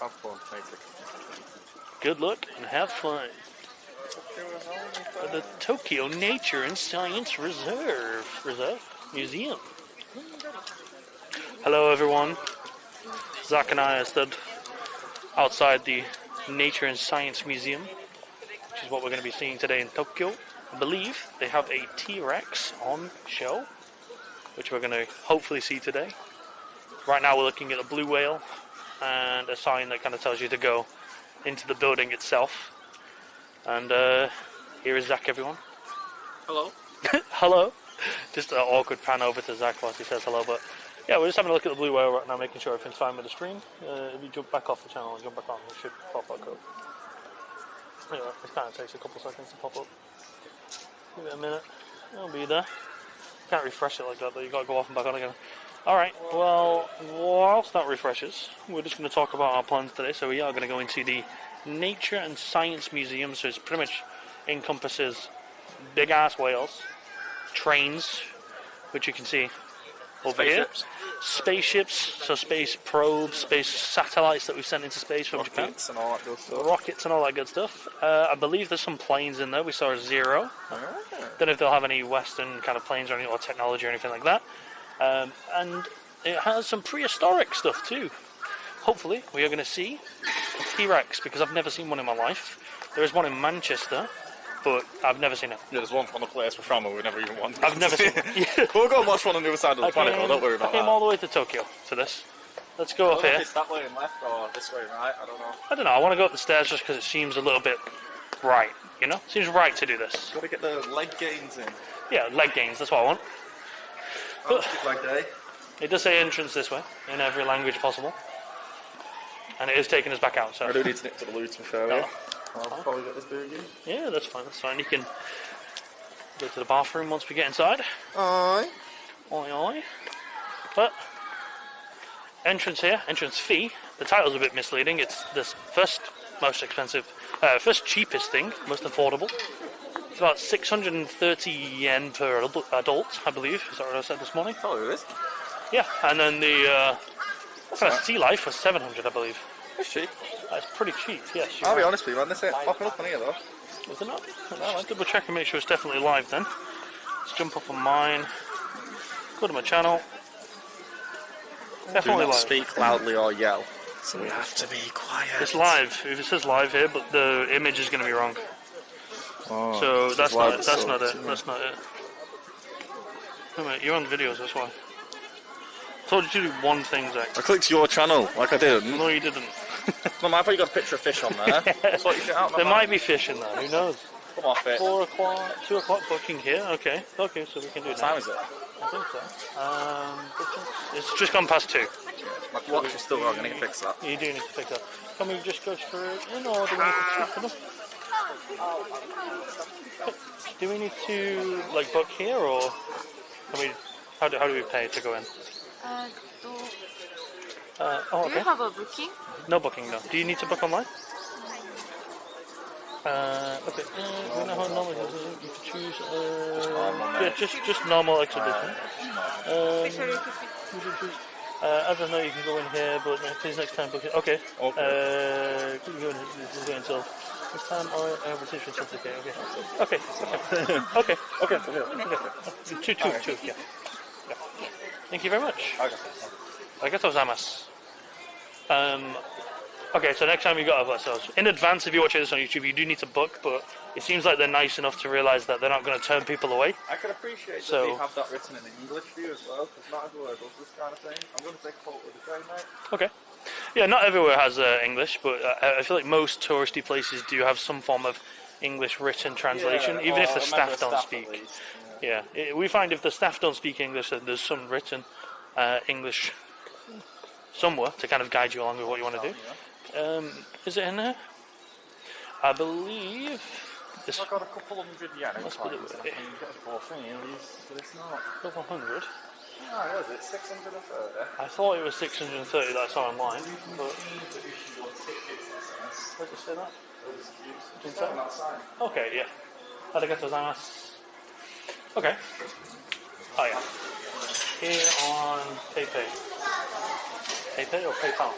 have fun, basically. Good luck and have fun. At the Tokyo Nature and Science Museum. Hello everyone. Zach and I are stood outside the Nature and Science Museum, which is what we're going to be seeing today in Tokyo. I believe they have a T-Rex on show, which we're going to hopefully see today. Right now we're looking at a blue whale and a sign that kind of tells you to go into the building itself. And here is Zach, everyone. Hello. Hello. Just an awkward pan over to Zach whilst he says hello, but yeah, we're just having a look at the blue whale right now, making sure everything's fine with the stream. If you jump back off the channel and jump back on, it should pop back up. Anyway, it kind of takes a couple seconds to pop up. Give it a minute, it'll be there. Can't refresh it like that though, you gotta go off and back on again. Alright, well, whilst that refreshes, we're just going to talk about our plans today. So we are going to go into the Nature and Science Museum, so it pretty much encompasses big ass whales, trains, which you can see over here, spaceships, so space probes, space satellites that we've sent into space from Japan, rockets and all that good stuff. Rockets and all that good stuff. I believe there's some planes in there. We saw a Zero. Don't know if they'll have any Western kind of planes or any or technology or anything like that. And it has some prehistoric stuff too. Hopefully we are going to see a T-Rex, because I've never seen one in my life. There is one in Manchester, but I've never seen it. Yeah, there's one from the place we're from and we've never even wanted. I've never seen it. Yeah. We'll go and watch one on the other side of the planet, don't worry about that. I came all the way to Tokyo to this. Let's go up here. If it's that way and left or this way and right, I don't know. I don't know, I want to go up the stairs just because it seems a little bit right, you know? Seems right to do this. Got to get the leg gains in. Yeah, leg gains, that's what I want. But Leg day. it does say entrance this way, in every language possible. And it is taking us back out, so... I do need to nip to the loo, to be fair. No. I'll probably get this burger. Yeah, that's fine, that's fine. You can go to the bathroom once we get inside. Aye. Oi, oi. But, entrance here, entrance fee. The title's a bit misleading. It's this first most expensive, first cheapest thing, most affordable. It's about 630 yen per adult, I believe. Is that what I said this morning? Oh, it is? Yeah, and then the Sea Life was 700, I believe. It's cheap. That's pretty cheap, yes. I'll be honest with you, man. This ain't popping up on here, though. Is it not? Let's double check and make sure it's definitely live then. Let's jump up on mine. Go to my channel. Definitely Do not live. speak loudly or yell. So we have to be quiet. It's live. If it says live here, but the image is going to be wrong. Oh, So that's not it. That's so not it. That's not it. Wait a minute, you're on videos, that's why. I told you to do one thing, Zach. I clicked your channel, like I did. No, you didn't. No, man, I thought you got a picture of fish on there. Sort your shit out, There man. might be fish in there, who knows? Come off it. 4 o'clock, 2 o'clock booking here, okay. Okay, so we can do What that. time is it? I think so. It's just gone past 2. My watch is still wrong, I need to fix that. You do need to fix that. Can we just go straight in, or do we need to swap it up? Do we need to, like, book here, or can we... How do we pay to go in? Do okay. you have a booking? No booking, no. Do you need to book online? Okay. We know how normal it is. You can choose. Yeah, just normal exhibition. You should choose. As I know, you can go in here, but please next time book it. Okay. Okay. You can go in until this time or reception certificate. Okay. Okay. Okay. Okay. Two. Yeah. Thank you very much. Okay. Arigatou gozaimasu. Okay, so next time you got ourselves. In advance, if you're watching this on YouTube, you do need to book, but it seems like they're nice enough to realise that they're not going to turn people away. I can appreciate that So- they have that written in English for you as well, because not everywhere does this kind of thing. I'm going to take a photo of the train, mate. Okay. Yeah, not everywhere has English, but I feel like most touristy places do have some form of English written translation, even if the staff don't speak. Yeah, we find if the staff don't speak English, then there's some written English somewhere to kind of guide you along with what you want to do. Is it in there? I believe this. I've got a couple hundred yen. Must be the way. I can get a 4 things, but it's not. 1,200. No, what is it? 630? I thought it was 630 that I saw online, but does it say that? Okay, yeah. Arigatou gozaimasu. Okay. Oh yeah. Here on PayPay. PayPay or PayPal?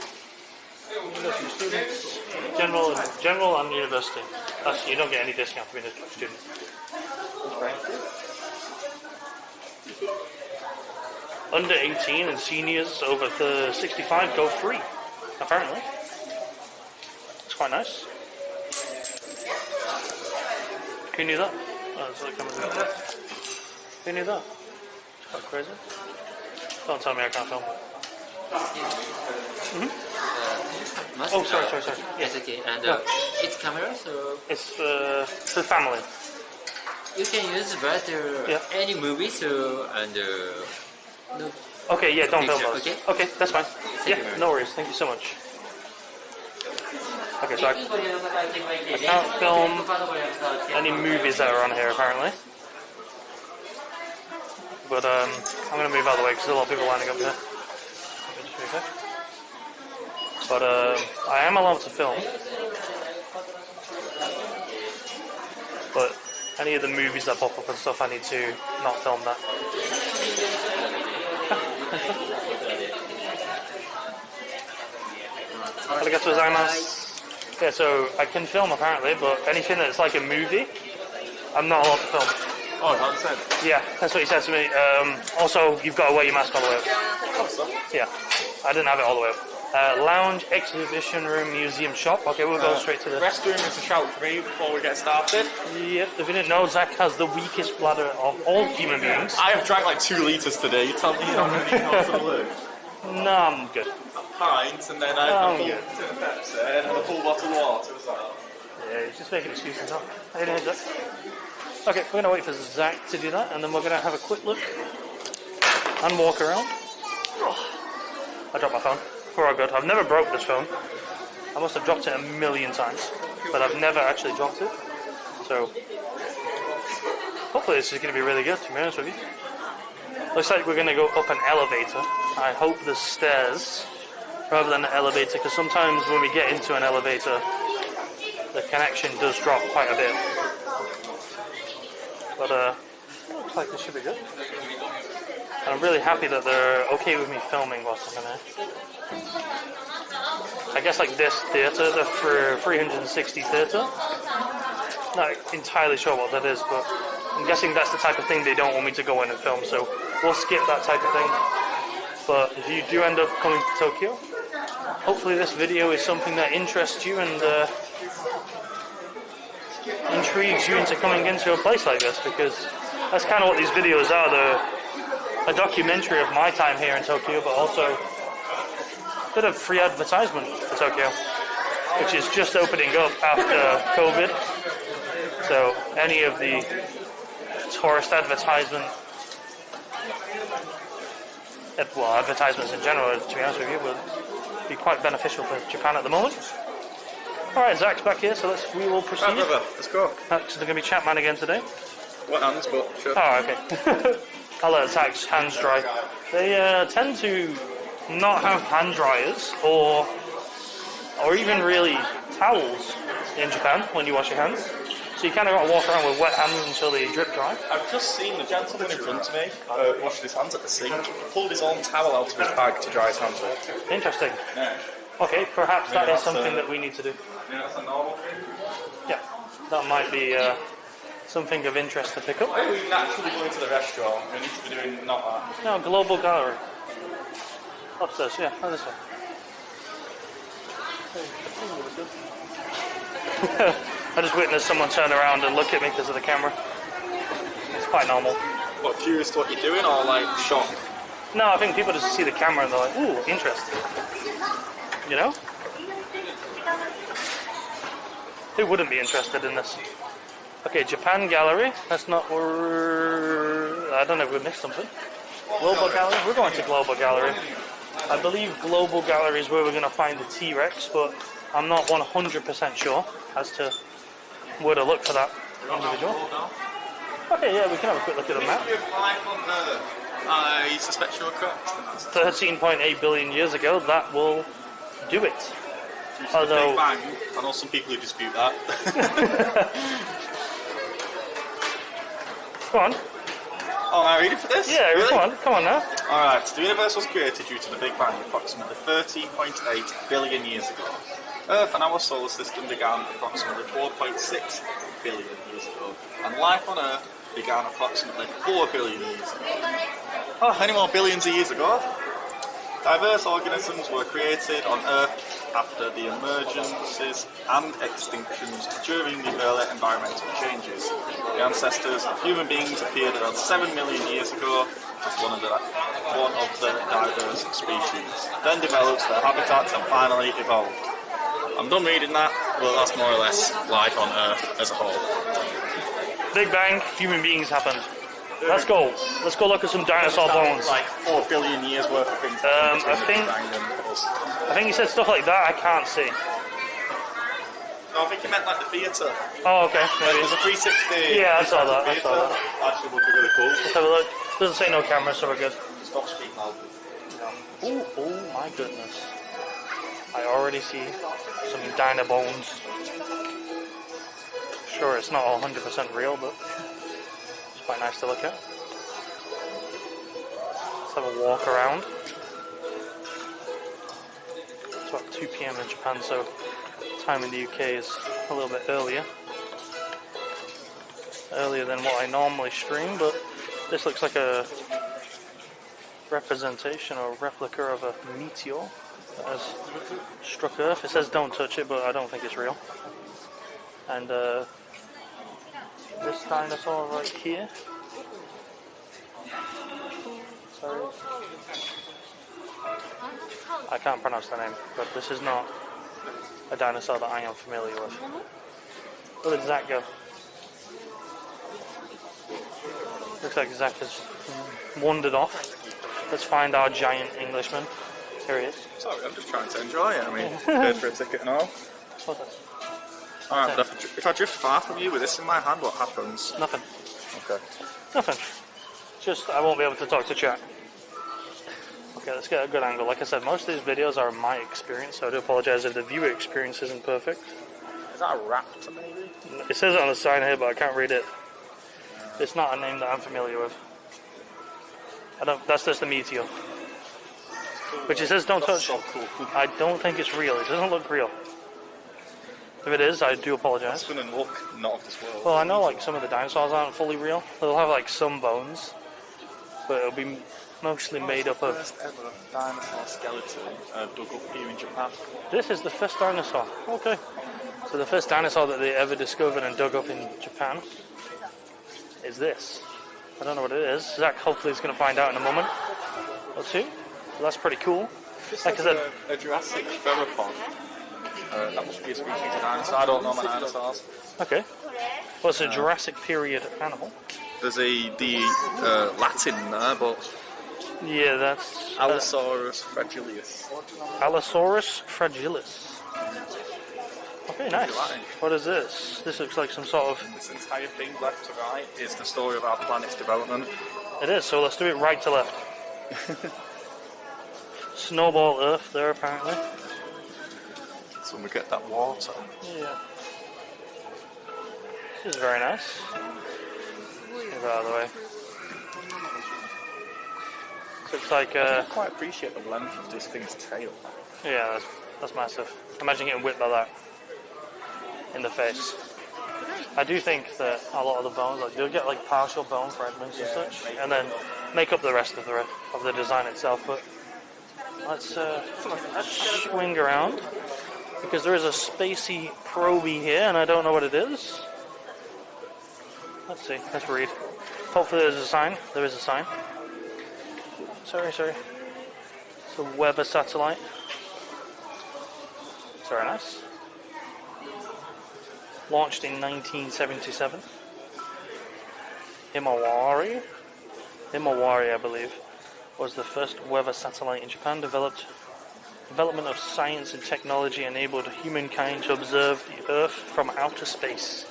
Students, general and university. That's, you don't get any discount for being a student. Under 18 and seniors over 65 go free, apparently. It's quite nice. Who knew that? Oh, it's like coming out. Who knew that? It's quite crazy. Don't tell me I can't film. Oh, sorry. Yes, okay. And it's camera, so It's for family. you can use that any movie. So and no. Okay, yeah, don't film those. Okay. Okay, that's fine. Yeah, no worries. Thank you so much. Okay, so I can't film any movies that are on here apparently. But I'm going to move out of the way because there's a lot of people lining up here. But I am allowed to film. But any of the movies that pop up and stuff, I need to not film that. Arigatou gozaimasu. Yeah, so I can film apparently, but anything that's like a movie, I'm not allowed to film. Oh, 100%. Yeah, that's what he said to me. Also, you've got to wear your mask all the way up. Oh, so. Yeah, I didn't have it all the way up. Lounge, exhibition room, museum, shop. Okay, we'll go straight to the restroom is a shout for me before we get started. Yep, if you didn't know, Zach has the weakest bladder of all human beings. I have drank like 2 litres today. You tell me I'm going to eat to the loo. No, I'm good. A pint and then a full tin of Pepsi and a full bottle of water as well. Yeah, he's just making excuses now. How you doing, Zach? Okay, we're going to wait for Zach to do that, and then we're going to have a quick look and walk around. I dropped my phone. We're all good. I've never broke this phone. I must have dropped it a million times, but I've never actually dropped it. So, hopefully this is going to be really good, to be honest with you. Looks like we're going to go up an elevator. I hope there's stairs rather than an elevator, because sometimes when we get into an elevator, the connection does drop quite a bit. But looks like this should be good. And I'm really happy that they're okay with me filming whilst I'm in here. I guess like this theatre, the 360 theatre. Not entirely sure what that is, but I'm guessing that's the type of thing they don't want me to go in and film, so we'll skip that type of thing. But if you do end up coming to Tokyo, hopefully this video is something that interests you and intrigues you into coming into a place like this, because that's kind of what these videos are. They're a documentary of my time here in Tokyo, but also a bit of free advertisement for Tokyo, which is just opening up after COVID. So any of the tourist advertisements in general, to be honest with you, would be quite beneficial for Japan at the moment. Alright, Zach's back here, so we will proceed. Right, brother, let's go. So they're going to be Chapman again today. What hands, but sure. Oh, okay. I'll let Zach's hands dry. They tend to not have hand dryers or even really towels in Japan when you wash your hands. So you kind of got to walk around with wet hands until they drip dry. I've just seen the gentleman in front of me washing his hands at the sink. He pulled his own towel out of his bag to dry his hands with. Interesting. Yeah. Okay, perhaps that is something that we need to do. Yeah, that's a normal thing. Yeah, that might be something of interest to pick up. Why are we naturally going to the restaurant? We need to be doing not that. No, Global Gallery. Upstairs, yeah, oh, this way. I just witnessed someone turn around and look at me because of the camera. It's quite normal. What, curious to what you're doing, or like shocked? No, I think people just see the camera and they're like, ooh, interesting. You know? Who wouldn't be interested in this? Okay, Japan Gallery. That's not where... I don't know if we missed something. Global Gallery? We're going to Global Gallery. I believe Global Gallery is where we're going to find the T-Rex, but I'm not 100% sure as to where to look for that individual. Okay, yeah, we can have a quick look at the map. I suspect you're correct. 13.8 billion years ago, that will do it. Although, Big Bang. I know some people who dispute that. come on. Oh, am I ready for this? Yeah, really? come on now. Alright, so the universe was created due to the Big Bang approximately 13.8 billion years ago. Earth and our solar system began approximately 4.6 billion years ago. And life on Earth began approximately 4 billion years ago. Oh, any more billions of years ago? Diverse organisms were created on Earth after the emergences and extinctions during the early environmental changes. The ancestors of human beings appeared around 7 million years ago as one of the diverse species, then developed their habitats and finally evolved. I'm done reading that, but that's more or less life on Earth as a whole. Big Bang, human beings happened. Let's go. Let's go look at some dinosaur bones. Like 4 billion years worth of things. I think you said stuff like that. I can't see. No, I think you meant like the theatre. Oh, okay. Maybe. There's a 360. Yeah, I saw that. Actually, would be really cool. Let's have a look. Doesn't say no camera, so we're good. Stop speaking loudly. No. Oh my goodness. I already see some dino bones. Sure, it's not 100% real, but it's quite nice to look at. Let's have a walk around. It's about 2 PM in Japan, so time in the UK is a little bit earlier. Earlier than what I normally stream, but this looks like a representation or replica of a meteor that has struck Earth. It says don't touch it, but I don't think it's real. And this dinosaur right here. Sorry. I can't pronounce the name, but this is not a dinosaur that I am familiar with. Where did Zach go? Looks like Zach has wandered off. Let's find our giant Englishman. Here he is. Sorry, I'm just trying to enjoy it. I mean, paid for a ticket and all. What's this? Alright, but if I drift far from you with this in my hand, what happens? Nothing. Okay. Nothing. Just, I won't be able to talk to chat. Okay, let's get a good angle. Like I said, most of these videos are my experience, so I do apologise if the viewer experience isn't perfect. Is that a raptor, maybe? It says it on the sign here, but I can't read it. It's not a name that I'm familiar with. That's just a meteor. Which it says don't touch. So cool. I don't think it's real. It doesn't look real. If it is, I do apologise. It's going to look not of this world. Well, I know like some of the dinosaurs aren't fully real. They'll have like some bones, but it'll be mostly made up of... First ever dinosaur skeleton dug up here in Japan. This is the first dinosaur. Okay. So the first dinosaur that they ever discovered and dug up in Japan is this. I don't know what it is. Zach hopefully is going to find out in a moment or two. So that's pretty cool. Like I said, a Jurassic theropod. That must be a species of dinosaur. I don't know my dinosaurs. Okay. Well, it's a Jurassic period animal. There's the Latin there, but... Yeah, that's... Allosaurus fragilis. Allosaurus fragilis. Okay, nice. What is this? This looks like some sort of... This entire thing, left to right, is the story of our planet's development. It is, so let's do it right to left. Snowball Earth there, apparently. So we get that water. Yeah. This is very nice. Move out of the way. Looks like... I don't quite appreciate the length of this thing's tail. Yeah, that's massive. Imagine getting whipped by that in the face. I do think that a lot of the bones, like they'll get like partial bone fragments and such, and then make up the rest of the design itself. But let's swing around because there is a spacey probey here, and I don't know what it is. Let's see. Let's read. Hopefully, there's a sign. There is a sign. Sorry. It's a weather satellite. It's very nice. Launched in 1977. Himawari, I believe, was the first weather satellite in Japan. Development of science and technology enabled humankind to observe the Earth from outer space.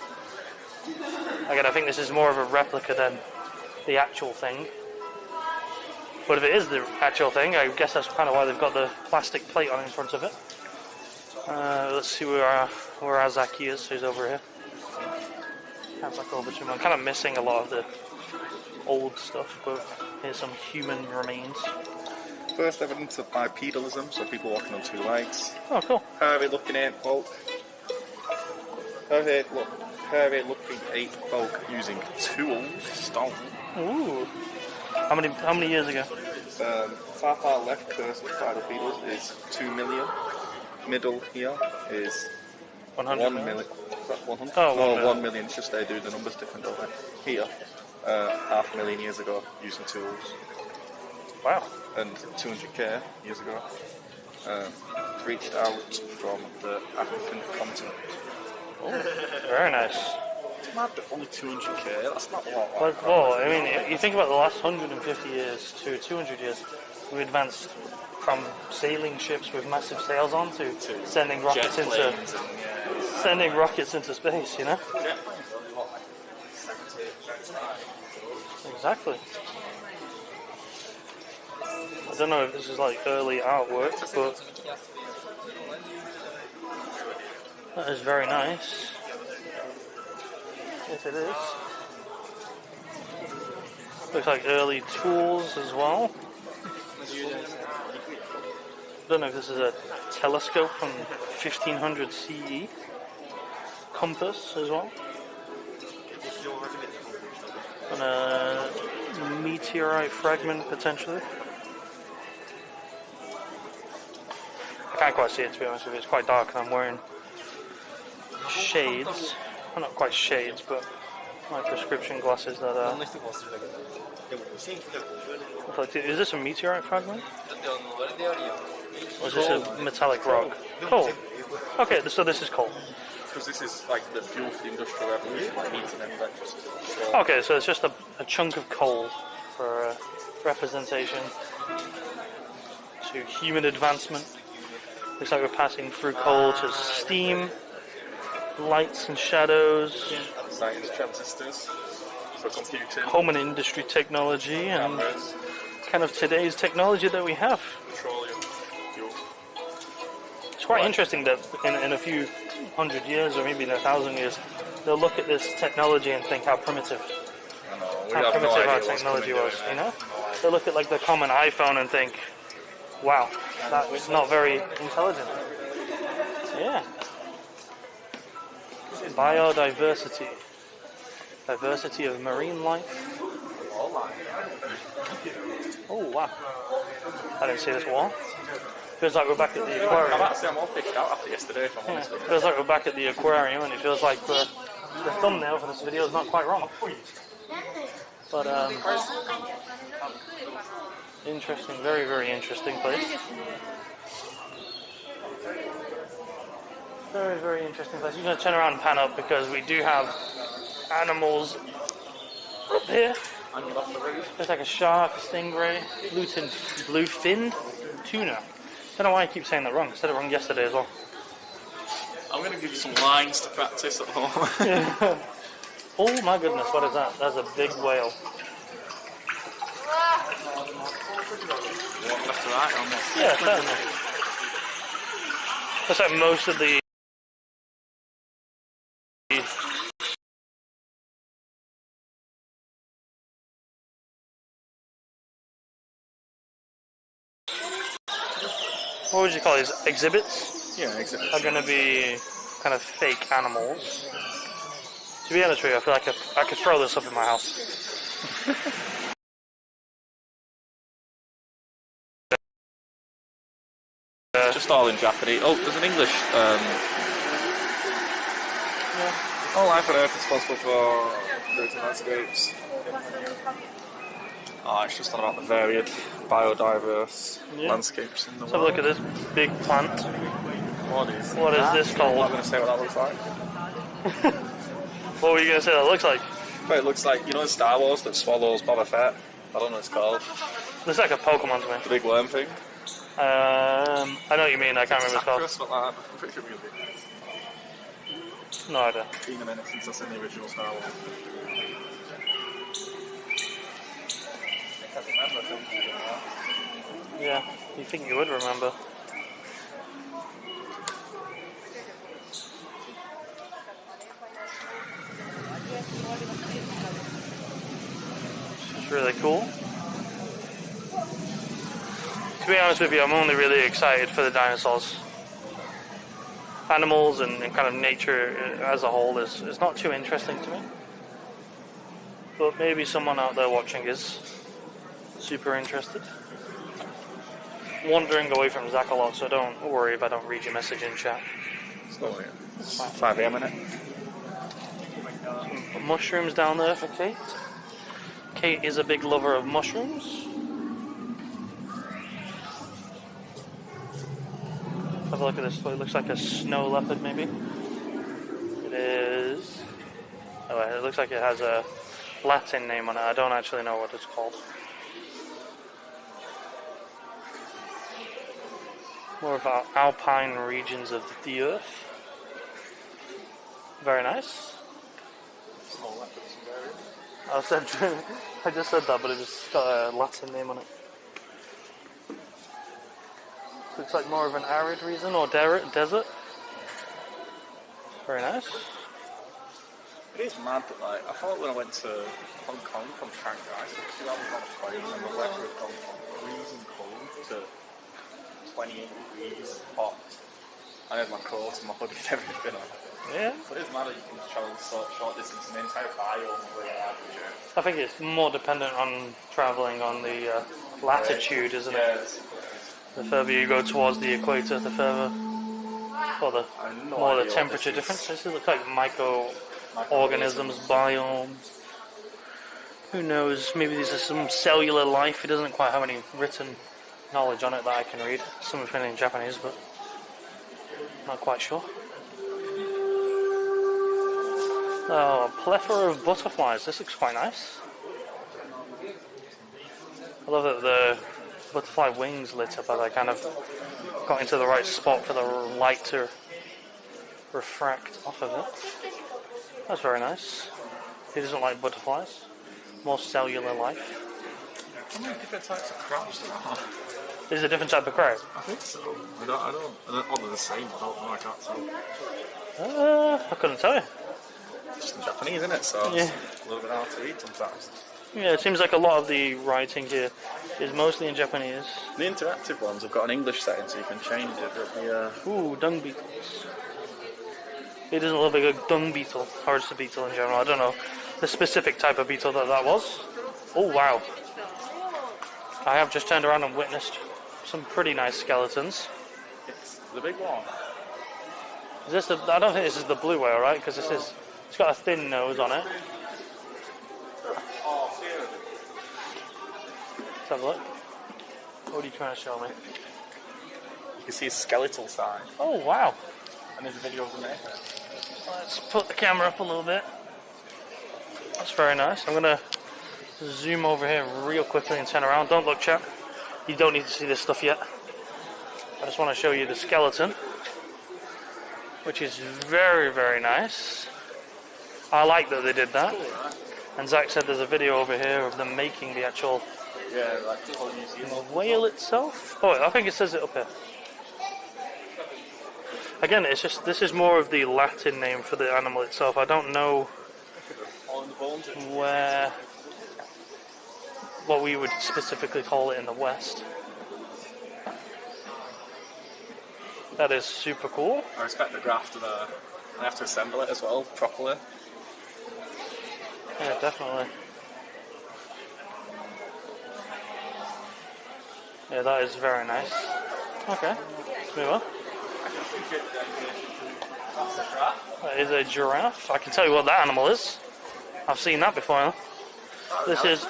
Again, I think this is more of a replica than the actual thing. But if it is the actual thing, I guess that's kind of why they've got the plastic plate on in front of it. Let's see where our Zaki is. He's over here. Can't back over to him. I'm kind of missing a lot of the old stuff, but here's some human remains. First evidence of bipedalism, so people walking on two legs. Oh, cool. Hairy looking ape folk. Hairy looking ape folk using tools, stone. Ooh. How many years ago? Far left first bipedals is 2 million. Middle here is 100 1 million. million. Is that 100? Oh, 1 million. It's just they do the numbers different, don't they? Here, 500,000 years ago, using tools. Wow. And 200k years ago, reached out from the African continent. Oh, very nice. It's mad that only 200k, that's not a lot. Well, I mean, you think about the last 150 years to 200 years, we advanced from sailing ships with massive sails on to sending rockets into space, you know? Jet Exactly. I don't know if this is like early artwork, but that is very nice. Yes, it is. Looks like early tools as well. Don't know if this is a telescope from 1500 CE. Compass as well. And a meteorite fragment potentially. I can't quite see it, to be honest with you. It's quite dark and I'm wearing shades. Well, not quite shades, but my prescription glasses that are... Is this a meteorite fragment? Or is this a metallic rock? Coal. Okay, so this is coal. Because this is like the fuel for the industrial revolution, like heat and electricity. So okay, so it's just a chunk of coal for representation to human advancement. Looks like we're passing through coal to steam, lights and shadows, science transistors for computing, home and industry technology, and cameras, kind of today's technology that we have. petroleum, fuel. It's quite interesting that in a few hundred years, or maybe in 1,000 years, they'll look at this technology and think how primitive. I know, we How have primitive no idea our what's technology coming was, down you there. know? They'll look at like the common iPhone and think, wow, that's not very intelligent. Yeah. Biodiversity. Diversity of marine life. Oh, wow. I didn't see this wall. Feels like we're back at the aquarium. I'm all fished out after yesterday, if I'm honest with you. Feels like we're back at the aquarium, and it feels like the thumbnail for this video is not quite wrong. But interesting, very, very interesting place. Very, very interesting place. I'm going to turn around and pan up because we do have animals up here. There's like a shark, a stingray, bluefin tuna. Don't know why I keep saying that wrong. I said it wrong yesterday as well. I'm going to give you some lines to practice at home. Yeah. Oh my goodness, what is that? That's a big whale. You want left to right on this? Yeah, certainly. Looks like most of the what would you call these? Exhibits? Yeah, exactly. Are going to be kind of fake animals. To be honest with you, I feel like I could throw this up in my house. Just all in Japanese. Oh, there's an English. All life on Earth is responsible for routes and landscapes. Oh, it's just on about the varied, biodiverse landscapes in the Let's world. have a look at this big plant. What is this I'm called? not going to say what that looks like. What were you going to say that looks like? But it looks like, you know in Star Wars that swallows Boba Fett? I don't know what it's called. Looks like a Pokemon to me. The big worm thing. I know what you mean, I can't remember what it's Sakurus, but I'm pretty sure it will called. No idea. be. Been a minute since I've seen the original Star Wars. I can't remember thinking about that. Yeah, you think you would remember. It's really cool. To be honest with you, I'm only really excited for the dinosaurs. Animals and kind of nature as a whole is not too interesting to me. But maybe someone out there watching is super interested. Wandering away from Zach a lot, so don't worry if I don't read your message in chat. It's 5 AM, innit? Some mushrooms down there for Kate. Kate is a big lover of mushrooms. Have a look at this. It looks like a snow leopard, maybe. It is. Oh, it looks like it has a Latin name on it. I don't actually know what it's called. More of our alpine regions of the earth. Very nice. I just said that, but it just got a Latin name on it. Looks like more of an arid region or desert. Very nice. It is mad that, like, I thought when I went to Hong Kong from Shanghai, so 2 hours on a plane, and the weather had gone from freezing cold to 28 degrees hot. I had my coat and my hoodie and everything on. Yeah. So it is mad that you can travel short distance and the entire biome way average. I think it's more dependent on travelling on the latitude, isn't it? The further you go towards the equator, the further, or the more the temperature difference. This looks like microorganisms, biomes. Who knows? Maybe these are some cellular life. It doesn't quite have any written knowledge on it that I can read. Something in Japanese, but not quite sure. Oh, a plethora of butterflies. This looks quite nice. I love that the butterfly wings lit up as I kind of got into the right spot for the light to refract off of it. That's very nice. He doesn't like butterflies. More cellular life. How many different types of crabs there are? Is it a different type of crab? I think so. I don't. They're the same. I don't know. I can't tell. I couldn't tell you. It's just in Japanese, isn't it? So Yeah. it's a little bit hard to read sometimes. Yeah, it seems like a lot of the writing here is mostly in Japanese. The interactive ones have got an English setting, so you can change it. Ooh, dung beetles. It doesn't look like a dung beetle, or just a beetle in general. I don't know the specific type of beetle that was. Oh, wow. I have just turned around and witnessed some pretty nice skeletons. It's the big one. Is this the? I don't think this is the blue whale, right? Because it's got a thin nose on it. Let's have a look. What are you trying to show me? You can see his skeletal side. Oh, wow. And there's a video of the neck. Let's put the camera up a little bit. That's very nice. I'm going to zoom over here real quickly and turn around. Don't look, chat. You don't need to see this stuff yet. I just want to show you the skeleton, which is very, very nice. I like that they did that. Cool, right? And Zach said there's a video over here of them making the actual like the whole museum. whale itself. Oh, I think it says it up here. Again, it's just this is more of the Latin name for the animal itself. I don't know what we would specifically call it in the West. That is super cool. I respect the graft there. I have to assemble it as well properly. Yeah, definitely. Yeah, that is very nice. Okay, let's move on. That's a giraffe. That is a giraffe. I can tell you what that animal is. I've seen that before. This is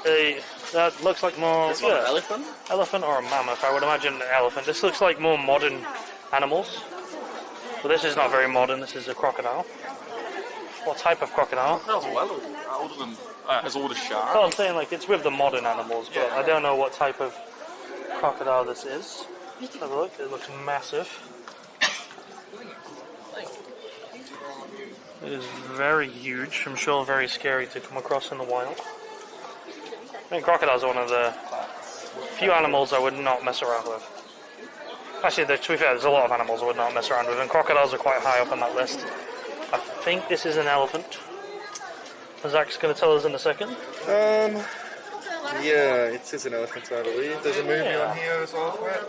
that looks like more This one an elephant? elephant or a mammoth. I would imagine an elephant. This looks like more modern animals. But this is not very modern. This is a crocodile. What type of crocodile? That was well older than as old as shark. Well, I'm saying like it's with the modern animals, but I don't know what type of crocodile this is. Let's have a look. It looks massive. It is very huge. I'm sure very scary to come across in the wild. I mean, crocodiles are one of the few animals I would not mess around with. Actually, to be fair, there's a lot of animals I would not mess around with, and crocodiles are quite high up on that list. I think this is an elephant. Zach's going to tell us in a second. Yeah, it is an elephant, I believe. There's a movie Yeah. on here as well for it.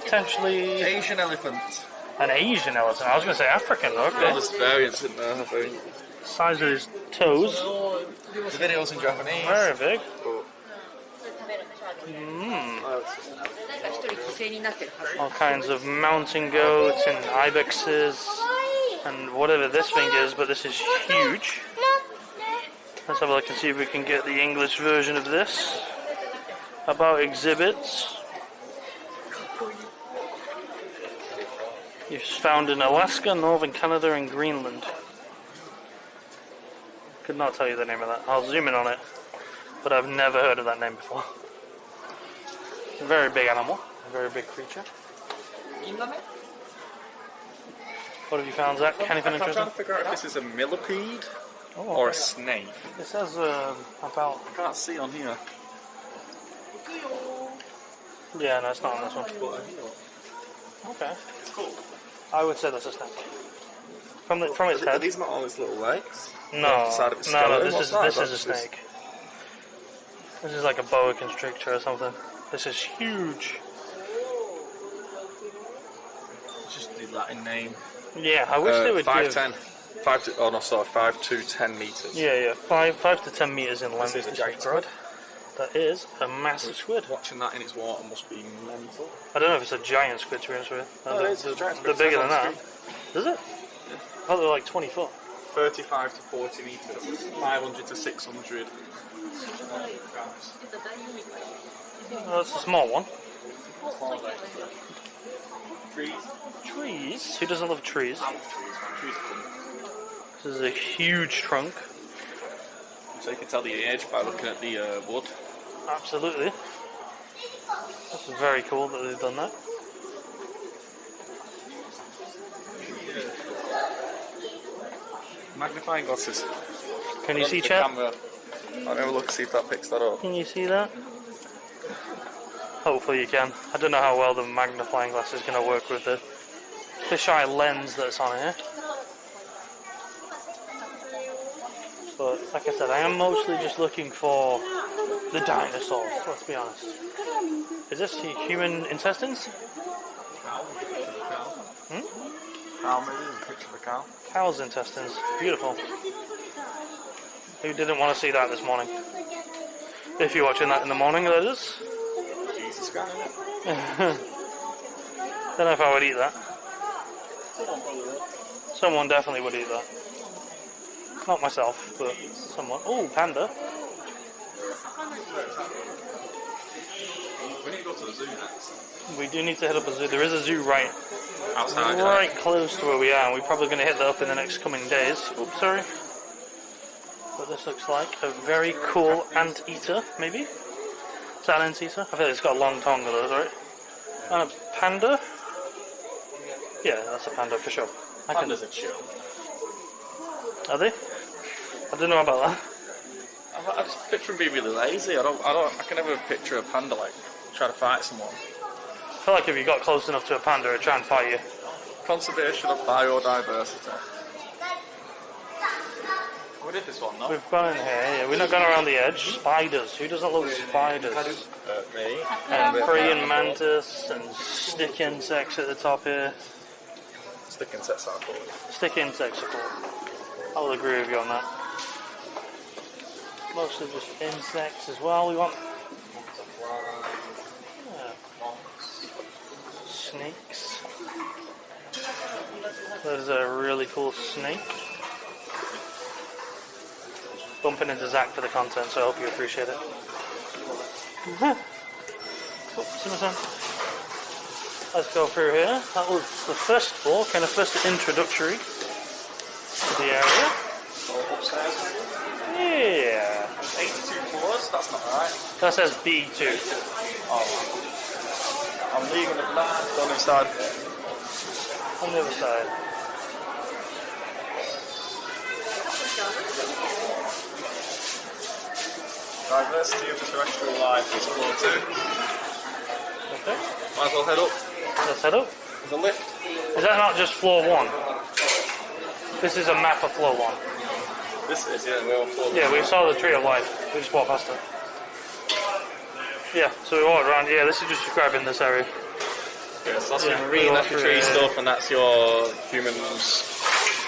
Potentially Asian elephant. an Asian elephant. I was going to say African, though. Well, Okay. there's variants in there, I think. Size of his toes. The video's in Japanese. Very big. But All kinds of mountain goats and ibexes and whatever this thing is, but this is huge. Let's have a look and see if we can get the English version of this. About exhibits. It's found in Alaska, northern Canada and Greenland. Could not tell you the name of that. I'll zoom in on it, but I've never heard of that name before. A very big animal, a very big creature. What have you found, Zach? Anything I'm trying interesting? to figure out if this is a millipede Oh, or a okay. snake. It says about... I can't see on here. Yeah, no, it's not on this one. Okay. It's cool. I would say that's a snake. From its Are head. these not all its little legs? No, Off the side of its no, skeleton? this What's is that? this is a That's snake. This is like a boa constrictor or something. This is huge. Just the Latin name. Yeah, I wish they would 5'10". 5 to 10 meters. Yeah, 5 to 10 meters in length. This is a This giant is broad. That is a massive squid. Watching that in its water must be mental. I don't know if it's a giant squid, to be honest with you. Oh, it's a giant They're squid. bigger than It's that. Is it? I thought they were like 20 foot. 35 to 40 meters. 500 to 600 grams. Oh, that's a small one. Trees. Trees? Who doesn't love trees? I love trees, man. Trees are fun. This is a huge trunk. So you can tell the age by looking at the wood. Absolutely. That's very cool that they've done that. Magnifying glasses. Can you see, the chat? camera. I'll have a look, see if that picks that up. Can you see that? Hopefully you can. I don't know how well the magnifying glass is going to work with the fisheye lens that's on here. But like I said, I am mostly just looking for the dinosaurs, let's be honest. Is this human intestines? Cow, maybe? A picture of a cow. Cow's intestines. Beautiful. Who didn't want to see that this morning? If you're watching that in the morning, that is. Jesus Christ. Don't know if I would eat that. Someone definitely would eat that. Not myself, but someone. Oh, panda. We need to go to the zoo next. We do need to hit up a zoo. There is a zoo right Outside. right close to where we are, and we're probably going to hit that up in the next coming days. Oops, sorry. But this looks like a very cool anteater, maybe? Is that an anteater? I feel like it's got a long tongue of those, right? And a panda? Yeah, that's a panda for sure. Pandas are chill. Are they? I don't know about that. I just picture them being really lazy. I can never picture a panda like trying to fight someone. I feel like if you got close enough to a panda, it'd try and fight you. Conservation of biodiversity. We did this one, no? We've gone in here, yeah. We're not going around the edge. Spiders. Who doesn't love spiders? Me. And praying mantis and stick insects at the top here. Stick insects are cool. Stick insects are cool. I will agree with you on that. Mostly just insects as well. We want snakes. There's a really cool snake. Bumping into Zach for the content, so I hope you appreciate it. Let's go through here. That was the first floor, kind of first introductory to the area. Upstairs. Yeah. 82 floors? That's not right. That says B2. Oh. I'm leaving the plan. Go inside. On the other side. Diversity of terrestrial life is floor 2. Okay. Might as well head up. Let's head up. There's a lift. Is that not just floor 1? This is a map of floor 1. This is, yeah, we're on floor 1. Yeah, we saw the tree of life. We just walked past it. Yeah, so we walked around. Yeah, this is just describing this area. Yeah, so that's Yeah, your marine, that's your tree yeah. stuff, and that's your humans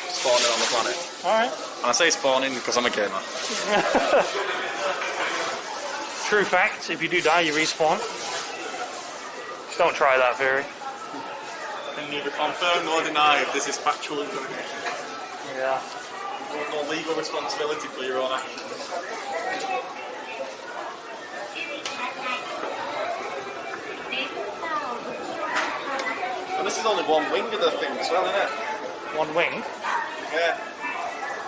spawning on the planet. Alright. And I say spawning because I'm a gamer. True fact, if you do die, you respawn. Don't try that theory. Can neither confirm nor deny if this is factual information. Yeah. You have no legal responsibility for your own actions. And this is only one wing of the thing as well, isn't it? One wing. Yeah.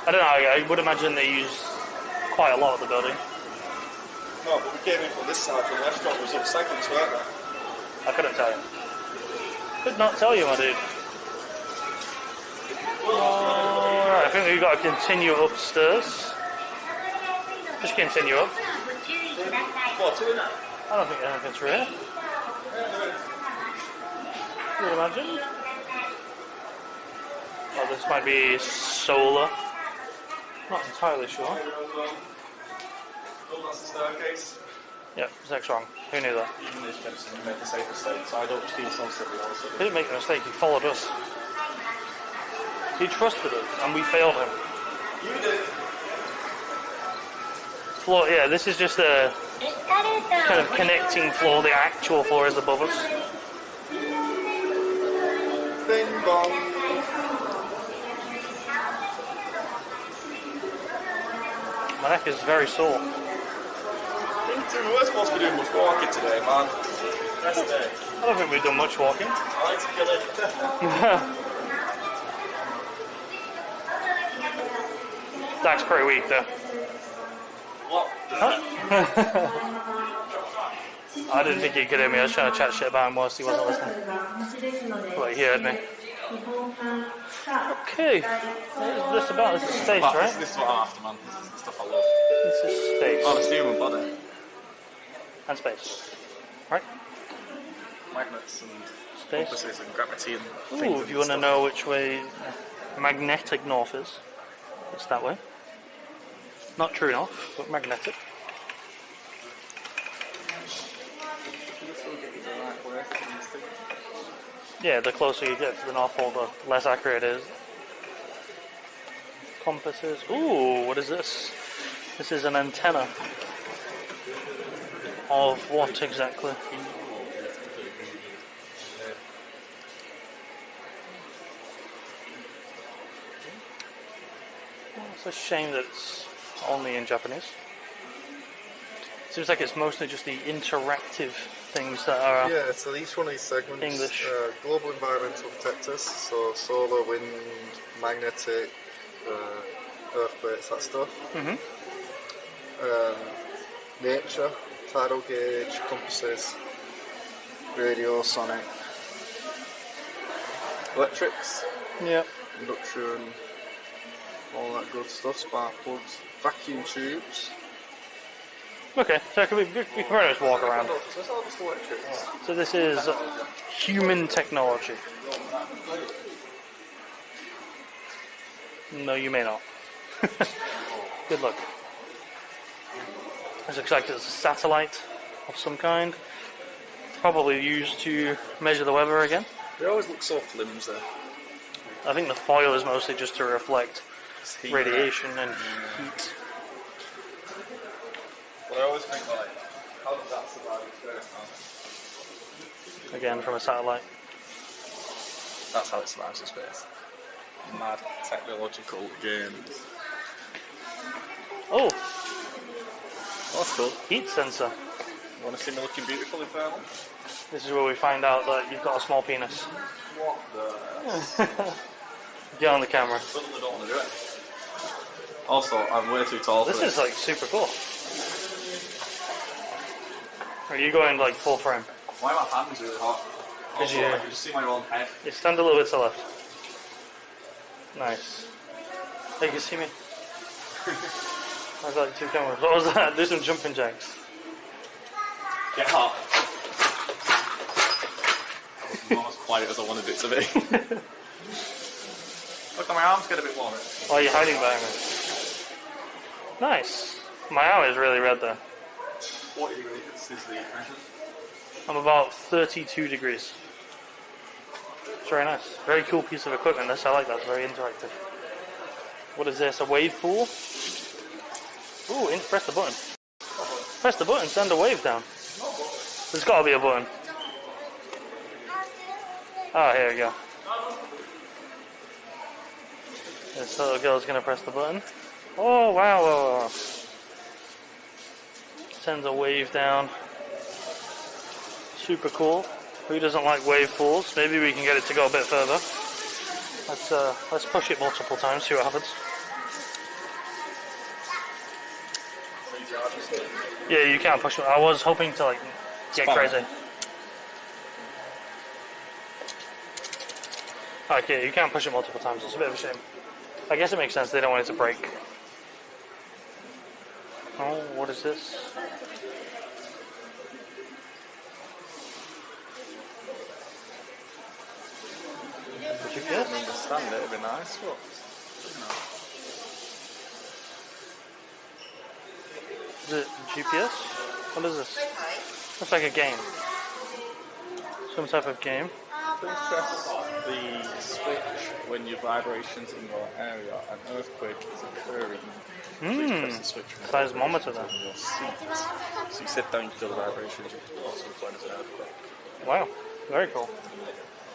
I don't know, I would imagine they use quite a lot of the building. No, but we came in from this side, from the restaurant, there was other segments, weren't there? I couldn't tell you. Could not tell you, my dude. Alright, I think we've got to continue upstairs. Just continue up. What, two in there? I don't think anything's through here. You would imagine? Oh, this might be solar. Not entirely sure. Oh, that's the staircase. Yeah, Zach's wrong. Who knew that? Even this Benson made the safe mistake, so I don't feel so silly also. He didn't make a mistake, he followed us. He trusted us, and we failed him. You did. Floor, yeah, this is just a kind of connecting floor. The actual floor is above us. Bing bong. My neck is very sore. We're supposed to be doing much walking today, man. Rest day. I don't think we've done much walking. I like to kill it. Zach's pretty weak though. What? I didn't think he could hear me. I was trying to chat shit about him whilst he wasn't listening. But he heard me. Okay. What is this about? This is space, right? This is what I'm after, man. This is the stuff I love. This is space. Oh, it's the human body. And space. Right? Magnets and Space. compasses and gravity and things. Ooh, if you want to know which way magnetic north is, it's that way. Not true north, but magnetic. Yeah, the closer you get to the North Pole, the less accurate it is. Compasses. Ooh, what is this? This is an antenna. Of what exactly? Well, it's a shame that it's only in Japanese. Seems like it's mostly just the interactive things that are Yeah, so each one of these segments, English. global environmental protectors, so solar, wind, magnetic, earthquakes, that stuff. Mhm. Nature, tidal gauge, compasses, radio, sonic, electrics, Yeah. induction, all that good stuff, spark plugs, vacuum tubes. Okay, so we can pretty much walk around. So it's all just electrics. So this is human technology. No, you may not. Good luck. This looks like it's a satellite of some kind. Probably used to measure the weather again. They always look so flimsy. I think the foil is mostly just to reflect It's heat. radiation and heat. But I always think, like, how does that survive space, man? Again, from a satellite. That's how it survives in space. Mad technological games. Oh, Oh, that's cool. heat sensor. You want to see me looking beautiful in thermal? This is where we find out that you've got a small penis. What the? Get on the camera. Suddenly don't want to do it. Also, I'm way too tall for This this. is like super cool. Are you going like full frame? Why are my hands really hot? Also, you- I can just see my own head. You stand a little bit to the left. Nice. Hey, you can see me. I've got like two cameras. What was that? Do some jumping jacks. Get hot. Not as quiet as I wanted it to be. Look, my arms get a bit warmer. Oh, you're hiding behind me. Nice. My arm is really red there. 40 degrees is the measure. I'm about 32 degrees. It's very nice. Very cool piece of equipment this. I like that. It's very interactive. What is this? A wave pool? Ooh, press the button. Press the button, send a wave down. There's got to be a button. Oh, here we go. This little girl's going to press the button. Oh, wow. Sends a wave down. Super cool. Who doesn't like wave pools? Maybe we can get it to go a bit further. Let's push it multiple times, see what happens. Yeah, you can't push it. I was hoping to get crazy. Okay, you can't push it multiple times. It's a bit of a shame. I guess it makes sense. They don't want it to break. Oh, what is this? If you don't understand it, it'd be nice. What? Is it GPS? What is this? Looks like a game. Some type of game. Please press the switch when your vibrations in your area, an earthquake is occurring. Please press the switch. Seismometer then. Your seat. So you sit down, you feel the vibrations, you also when there's an earthquake. Wow, very cool.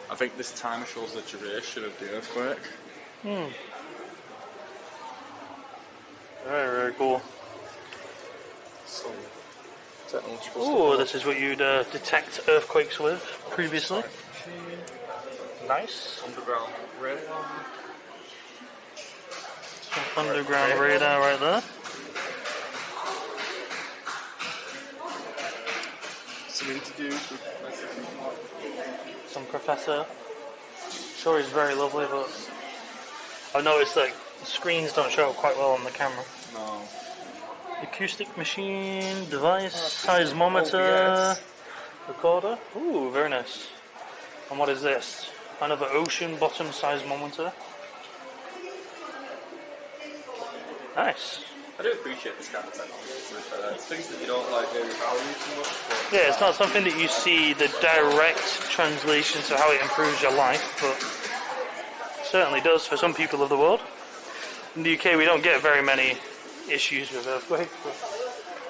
I think this timer shows the duration of the earthquake. Very, very cool. So, technological Ooh, stuff. this is what you'd detect earthquakes with previously. Nice. Underground radar. Underground radar right there. Some interviews with Some professor. Sure, he's very lovely, but I've noticed that the screens don't show up quite well on the camera. No. Acoustic machine, device, seismometer, recorder. Ooh, very nice. And what is this? Another ocean bottom seismometer. Nice. I do appreciate this kind of technology. It's things that you don't really value too much. But Yeah, it's not something that you see the direct translation to how it improves your life, but it certainly does for some people of the world. In the UK, we don't get very many issues with earthquakes, but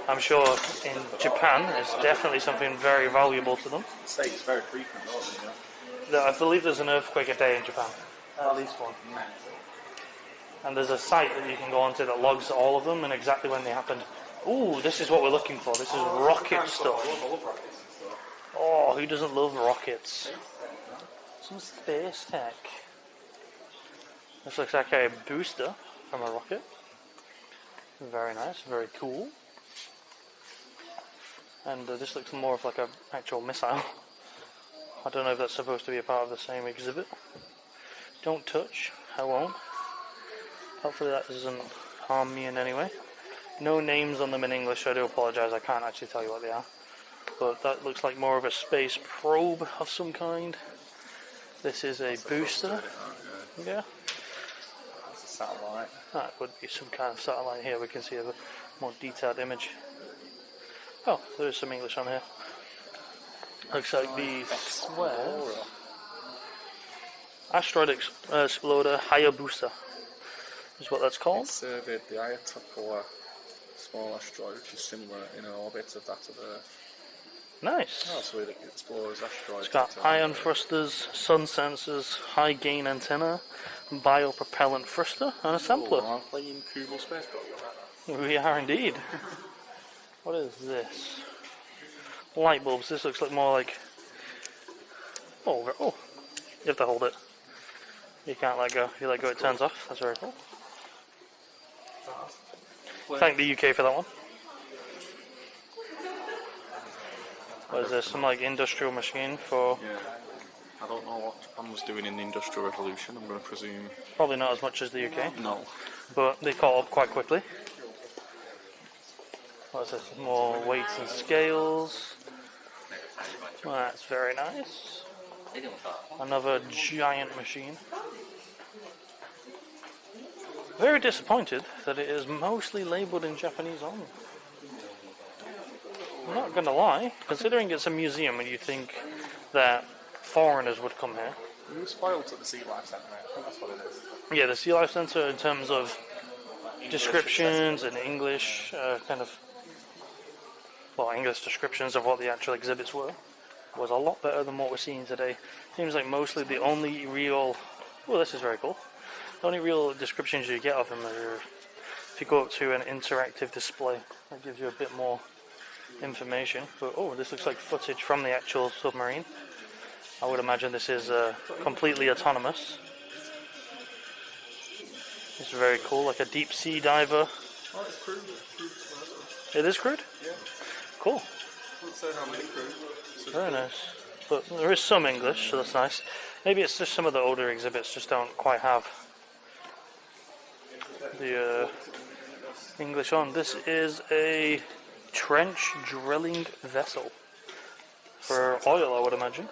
I'm sure in Japan it's definitely something very valuable to them. say it's very frequent, don't you? I believe there's an earthquake a day in Japan, at least one. And there's a site that you can go onto that logs all of them and exactly when they happened. Ooh, this is what we're looking for. This is rocket stuff. Oh, who doesn't love rockets? Some space tech. This looks like a booster from a rocket. Very nice, very cool. And this looks more of like an actual missile. I don't know if that's supposed to be a part of the same exhibit. Don't touch, I won't. Hopefully that doesn't harm me in any way. No names on them in English, so I do apologise, I can't actually tell you what they are. But that looks like more of a space probe of some kind. This is a booster. Yeah. It's a satellite. That would be some kind of satellite here. We can see a more detailed image. Oh, there's some English on here. Looks like the squares. Asteroid Explorer Hayabusa is what that's called. It surveyed the Ayatollah small asteroid, which is similar in orbit of that of Earth. Nice. Oh, so it explores asteroids. It's got ion thrusters, sun sensors, high gain antenna, biopropellant thruster, and a sampler. Oh, I'm playing Kerbal Space Program. We are indeed. What is this? Light bulbs. This looks like more like. Oh, you have to hold it. You can't let go. If you let go, it turns off. That's very cool. Thank the UK for that one. What is this? Some like industrial machine for. Yeah. I don't know what Japan was doing in the Industrial Revolution, I'm going to presume. Probably not as much as the UK. No. But they caught up quite quickly. What's this? More weights and scales. Well, that's very nice. Another giant machine. Very disappointed that it is mostly labelled in Japanese only. I'm not gonna lie, considering it's a museum and you think that foreigners would come here. We were spoiled at the Sea Life Centre, I think that's what it is. Yeah, the Sea Life Centre in terms of descriptions and English, English descriptions of what the actual exhibits were, was a lot better than what we're seeing today. Seems like mostly the only real, this is very cool, the only real descriptions you get of them are if you go up to an interactive display that gives you a bit more information. But this looks like footage from the actual submarine. I would imagine this is completely autonomous. It's very cool, like a deep sea diver. Oh, it's crude. It is crude? Yeah. Cool. Let's say how many crude. Very nice. But there is some English, so that's nice. Maybe it's just some of the older exhibits just don't quite have the English on. This is a trench drilling vessel for oil, I would imagine.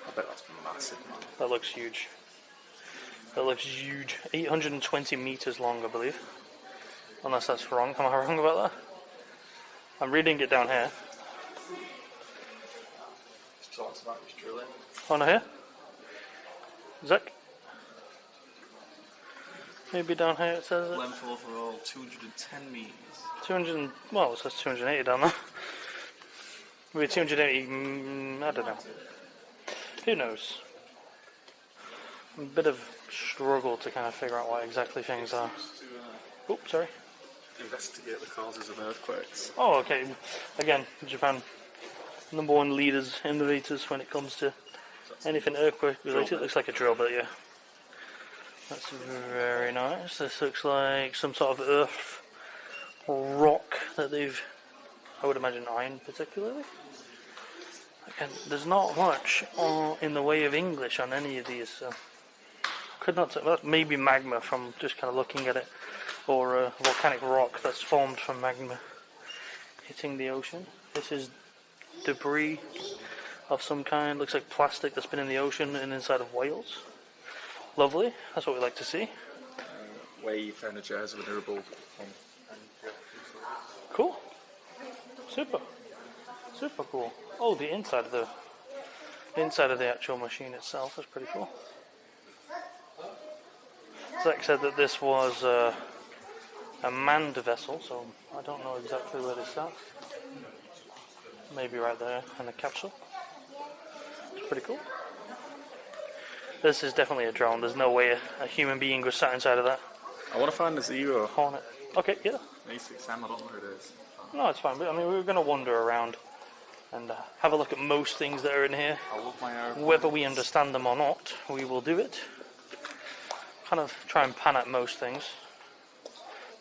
I bet that's massive, man. That looks huge. 820 meters long, I believe. Unless that's wrong. Am I wrong about that? I'm reading it down here. It talks about this drilling. Oh, no, here? Zach? Maybe down here it says it. Length overall 210 meters. 200. Well, it says 280 down there. Maybe 280. I don't know. Who knows? A bit of struggle to kind of figure out what exactly things are. Oops, sorry. Investigate the causes of earthquakes. Oh, okay. Again, Japan, number one leaders, innovators when it comes to anything earthquake related. It looks like a drill bit, yeah. That's very nice. This looks like some sort of earth rock that they've, I would imagine, iron particularly. Again, there's not much in the way of English on any of these, so could not. That may be magma from just kind of looking at it, or a volcanic rock that's formed from magma hitting the ocean. This is debris of some kind. Looks like plastic that's been in the ocean and inside of whales. Lovely. That's what we like to see. Wave energizer renewable. Cool. Super. Super cool. Oh, the inside of the actual machine itself is pretty cool. Zach said that this was a manned vessel, so I don't know exactly where this at. Maybe right there in the capsule. It's pretty cool. This is definitely a drone. There's no way a human being was sat inside of that. I want to find the Zero. Hornet. Okay, yeah. A6M, I don't know where it is. No, it's fine. But, I mean, we're going to wander around and have a look at most things that are in here. I love my airplane. Whether we understand them or not, we will do it. Kind of try and pan at most things.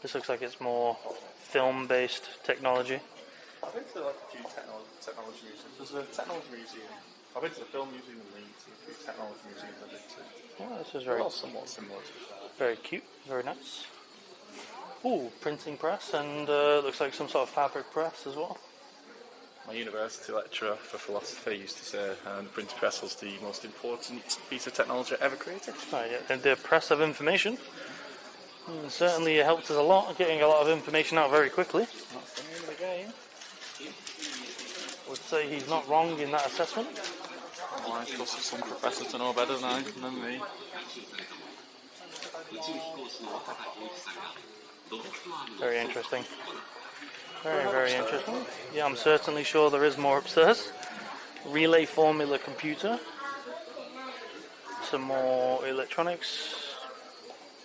This looks like it's more film-based technology. I've been to like a few technology museums. There's a technology museum. I've been to the film museum in Leeds, and a few technology museums I've been to. Oh, this is very, somewhat similar to that. very cute, very nice. Ooh, printing press, and looks like some sort of fabric press as well. My university lecturer for philosophy used to say the printing press was the most important piece of technology ever created. Oh, yeah, and the press of information. Certainly it helped us a lot, getting a lot of information out very quickly. That's the name of the game. Would say he's not wrong in that assessment. Well, I trust some professor to know better than me. Very interesting. Very, very interesting. Yeah, I'm certainly sure there is more upstairs. Relay formula computer. Some more electronics.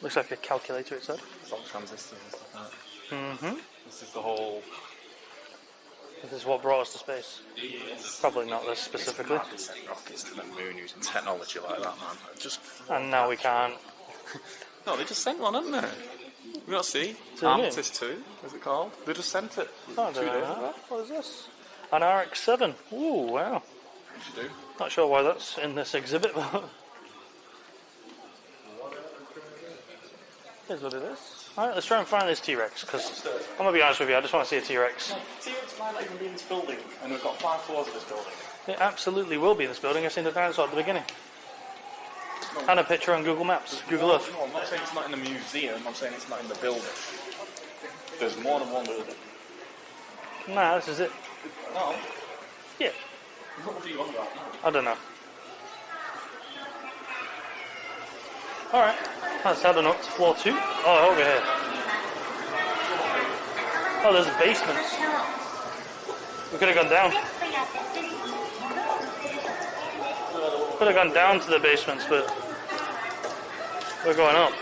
Looks like a calculator, it said. It's all transistors and stuff like that. Mm-hmm. This is the whole... This is what brought us to space. Probably not this specifically. It's mad to send rockets to the moon using technology like that, man. And now we can't. No, they just sent one, haven't they? We got to see. Armistice 2, is it called? They just sent it. Oh, 2 days ago. what is this? An RX-7. Ooh, wow. You do. Not sure why that's in this exhibit, but here's what it is. Alright, let's try and find this T-Rex, because I'm going to be honest with you, I just want to see a T-Rex. T-Rex might not even be in this building, and we've got 5 floors of this building. It absolutely will be in this building. I've seen the dinosaur at the beginning. And a picture on Google Maps, Google Earth. No, I'm not saying it's not in the museum, I'm saying it's not in the building. There's more than one building. Nah, this is it. No. Yeah. What do you want about? I don't know. Alright, let's head on up to floor 2. Oh, over here. Oh, there's basements. We could have gone down. Could have gone down to the basements, but we're going up,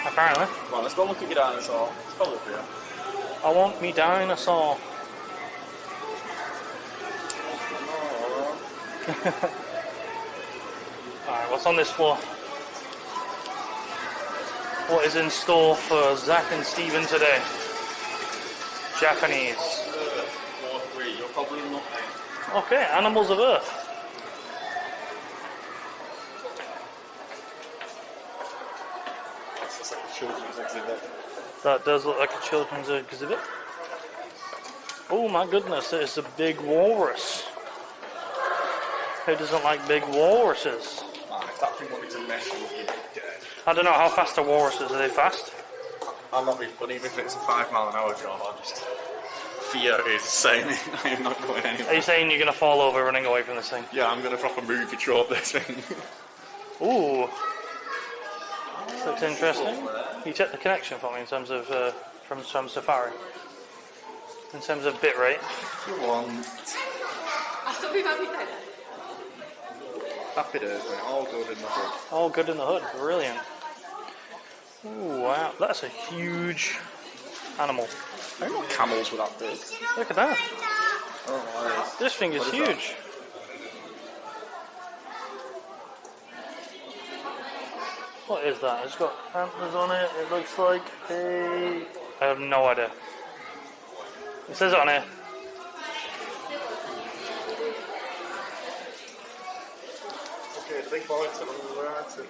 apparently. Come on, let's go look at your dinosaur. It's probably up here. I want me dinosaur. Alright, what's on this floor? What is in store for Zach and Steven today? Japanese. Floor 3, you're probably nothing. Okay, animals of Earth. It's just like a children's exhibit. That does look like a children's exhibit. Oh my goodness, it's a big walrus. Who doesn't like big walruses? Man, if that thing wanted to mess you, you'd be dead. I don't know, how fast are walruses? Are they fast? I'm not being funny, even if it's a 5 mile an hour job, I'll just... Fear is saying I am not going anywhere. Are you saying you're going to fall over running away from this thing? Yeah, I'm going to proper movie trope this thing. Ooh. This looks interesting. Can you check the connection for me in terms of, from Safari? In terms of bitrate? If you want... Happy days, mate. All good in the hood. All good in the hood. Brilliant. Ooh, wow. That's a huge animal. I didn't know camels were that big. Look at that. Oh, This thing is huge. What is that? It's got antlers on it. It looks like a... I have no idea. It says it on here. Okay, the big boy to the right of you.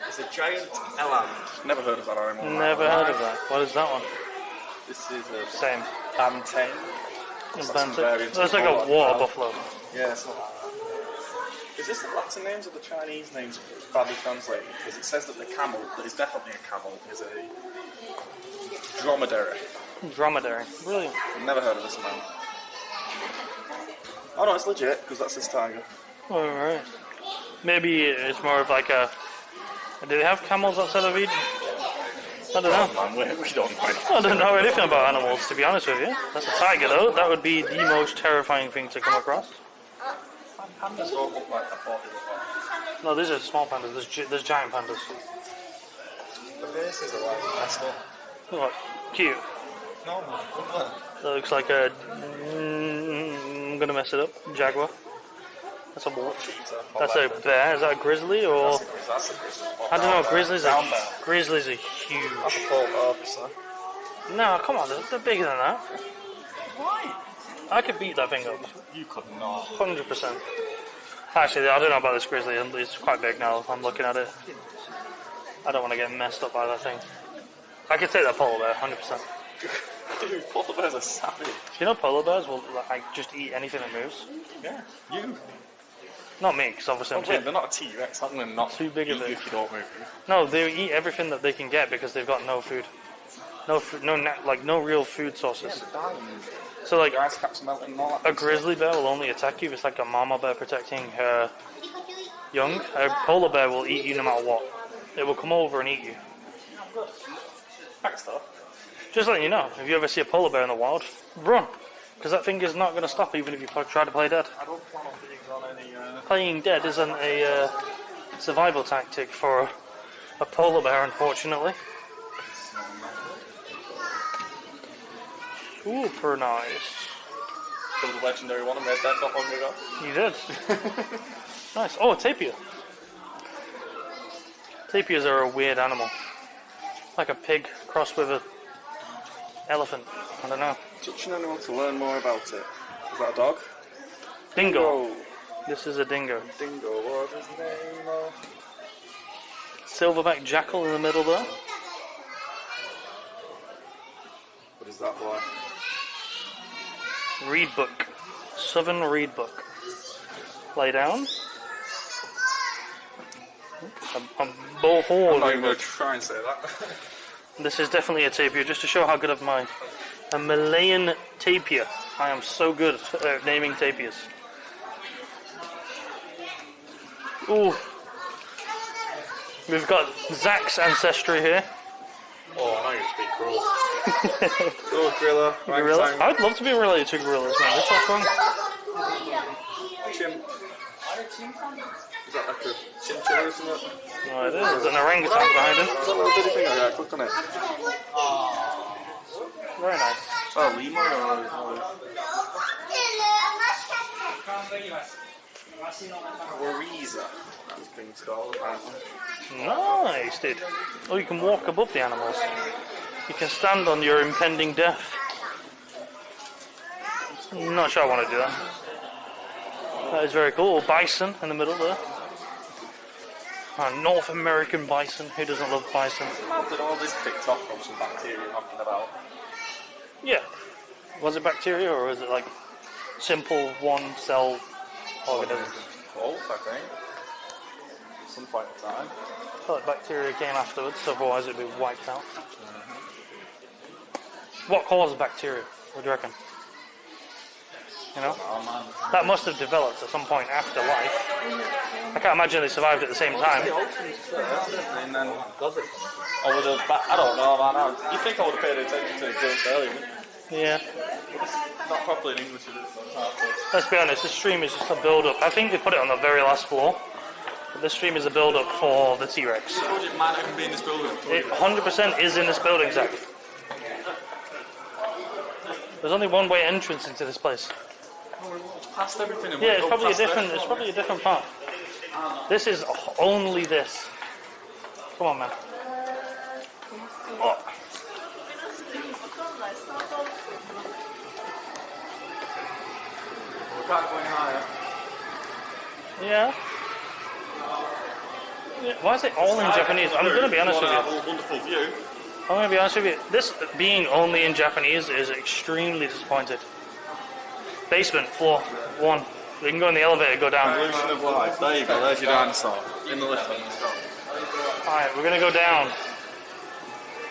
It's a giant eland. Never heard of that animal. Never heard of that. What is that one? This is a Same. banteng. Looks like a water buffalo. Yeah, it's not like that. Is this the Latin names or the Chinese names badly translated? Because it says that the camel, that is definitely a camel, is a dromedary. Dromedary. Brilliant. Never heard of this man. Oh no, it's legit, because that's this tiger. Alright. Maybe it's more of like a... Do they have camels outside of Egypt? I don't know. Oh, man, we don't know. I don't know anything about animals, to be honest with you. That's a tiger, though. That would be the most terrifying thing to come across. Pandas don't look like I thought they looked like. No, these are small pandas. There's giant pandas. The faces are like messed up. What? Cute. No, man. That looks like a... I'm gonna mess it up. Jaguar. That's a wolf. That's a bear. Is that a grizzly or? That's a grizzly. I don't know. Grizzlies are Down there. grizzlies are That's huge. a polar officer. No, come on. They're bigger than that. Why? I could beat that thing up. You could not. 100%. Actually, I don't know about this grizzly. It's quite big now. I'm looking at it. I don't want to get messed up by that thing. I could take that polar bear. 100%. Dude, polar bears are savage. You know, polar bears will like just eat anything that moves. Yeah. You. Not me, because obviously I'm They're not a T-Rex. I'm going to not too big of eat it. you if you don't move. No, they eat everything that they can get because they've got no food. No real food sources. So like, Your ice caps melting and all that. a grizzly bear will only attack you if it's like a mama bear protecting her young. A polar bear will eat you no matter what. It will come over and eat you. Thanks, though. Just letting you know, if you ever see a polar bear in the wild, run. Because that thing is not going to stop even if you try to play dead. I don't plan on being on any... Playing dead isn't a survival tactic for a polar bear, unfortunately. Super nice. Killed a legendary one and made that not long ago. You did. Nice. Oh, a tapir. Tapirs are a weird animal. Like a pig crossed with a elephant. I don't know. Touching anyone to learn more about it. Is that a dog? Dingo. This is a dingo. Dingo, what's his name? Silverback jackal in the middle there. What is that boy? Reed book. Southern reed book. Lay down. A bullhorn. I'm not even going to try and say that. This is definitely a tapir, just to show how good of mine. A Malayan tapir. I am so good at naming tapirs. Ooh. We've got Zach's ancestry here. Oh, I know you speak cruel. Oh, gorilla. Gorillas? I'd love to be related to gorillas, man. They're so strong. Chimp. Is that like a chinchilla or something? No, it is. There's an orangutan behind him. Is that little bitty thing? Okay, click on it. Very nice. Is that a lemur or Wariza? That's being called, apparently. Nice, dude. Oh, you can walk above the animals. You can stand on your impending death. I'm not sure I want to do that. That is very cool. Bison in the middle there. North American bison. Who doesn't love bison? Mad that all this picked off from some bacteria knocking about. Yeah. Was it bacteria or was it like simple one-cell organisms? Both, I think. At some point in time. I thought bacteria came afterwards, otherwise it'd be wiped out. What caused bacteria? What do you reckon? You know? Oh, man. That must have developed at some point after life. I can't imagine they survived at the same time. And then, I would have, I don't know, man. You think I would have paid attention to it just earlier, wouldn't you? Yeah. Not properly in English, is it? Let's be honest, this stream is just a build-up. I think they put it on the very last floor. But this stream is a build-up for the T-Rex. I told you it might not even be in this building. It 100% is in this building, Zach. There's only one way entrance into this place. Past everything. Yeah, it's probably a different part. This is only this. Come on, man. Oh. We can't go any higher. Yeah. Why is it all in Japanese? I'm going to be honest with you. Have a wonderful view. I'm going to be honest with you. This being only in Japanese is extremely disappointed. Basement, floor, 1. We can go in the elevator, go down. Evolution of life. There you go. There's your dinosaur. In the lift. Alright, we're going to go down.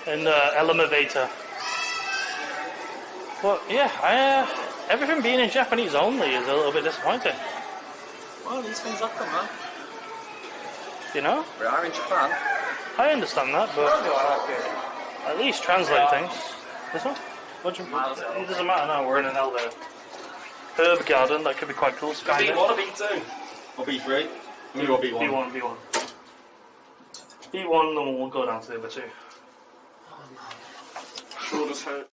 In the elevator. But yeah, everything being in Japanese only is a little bit disappointing. Well, these things happen, man. You know? We are in Japan. I understand that, but at least translate things. This one? It doesn't matter now, we're in an elevator. Herb garden, that could be quite cool. Sky B1 or B2? Or B3? Maybe or B1. B1. B1, then we'll go down to the other two. Sure does hurt.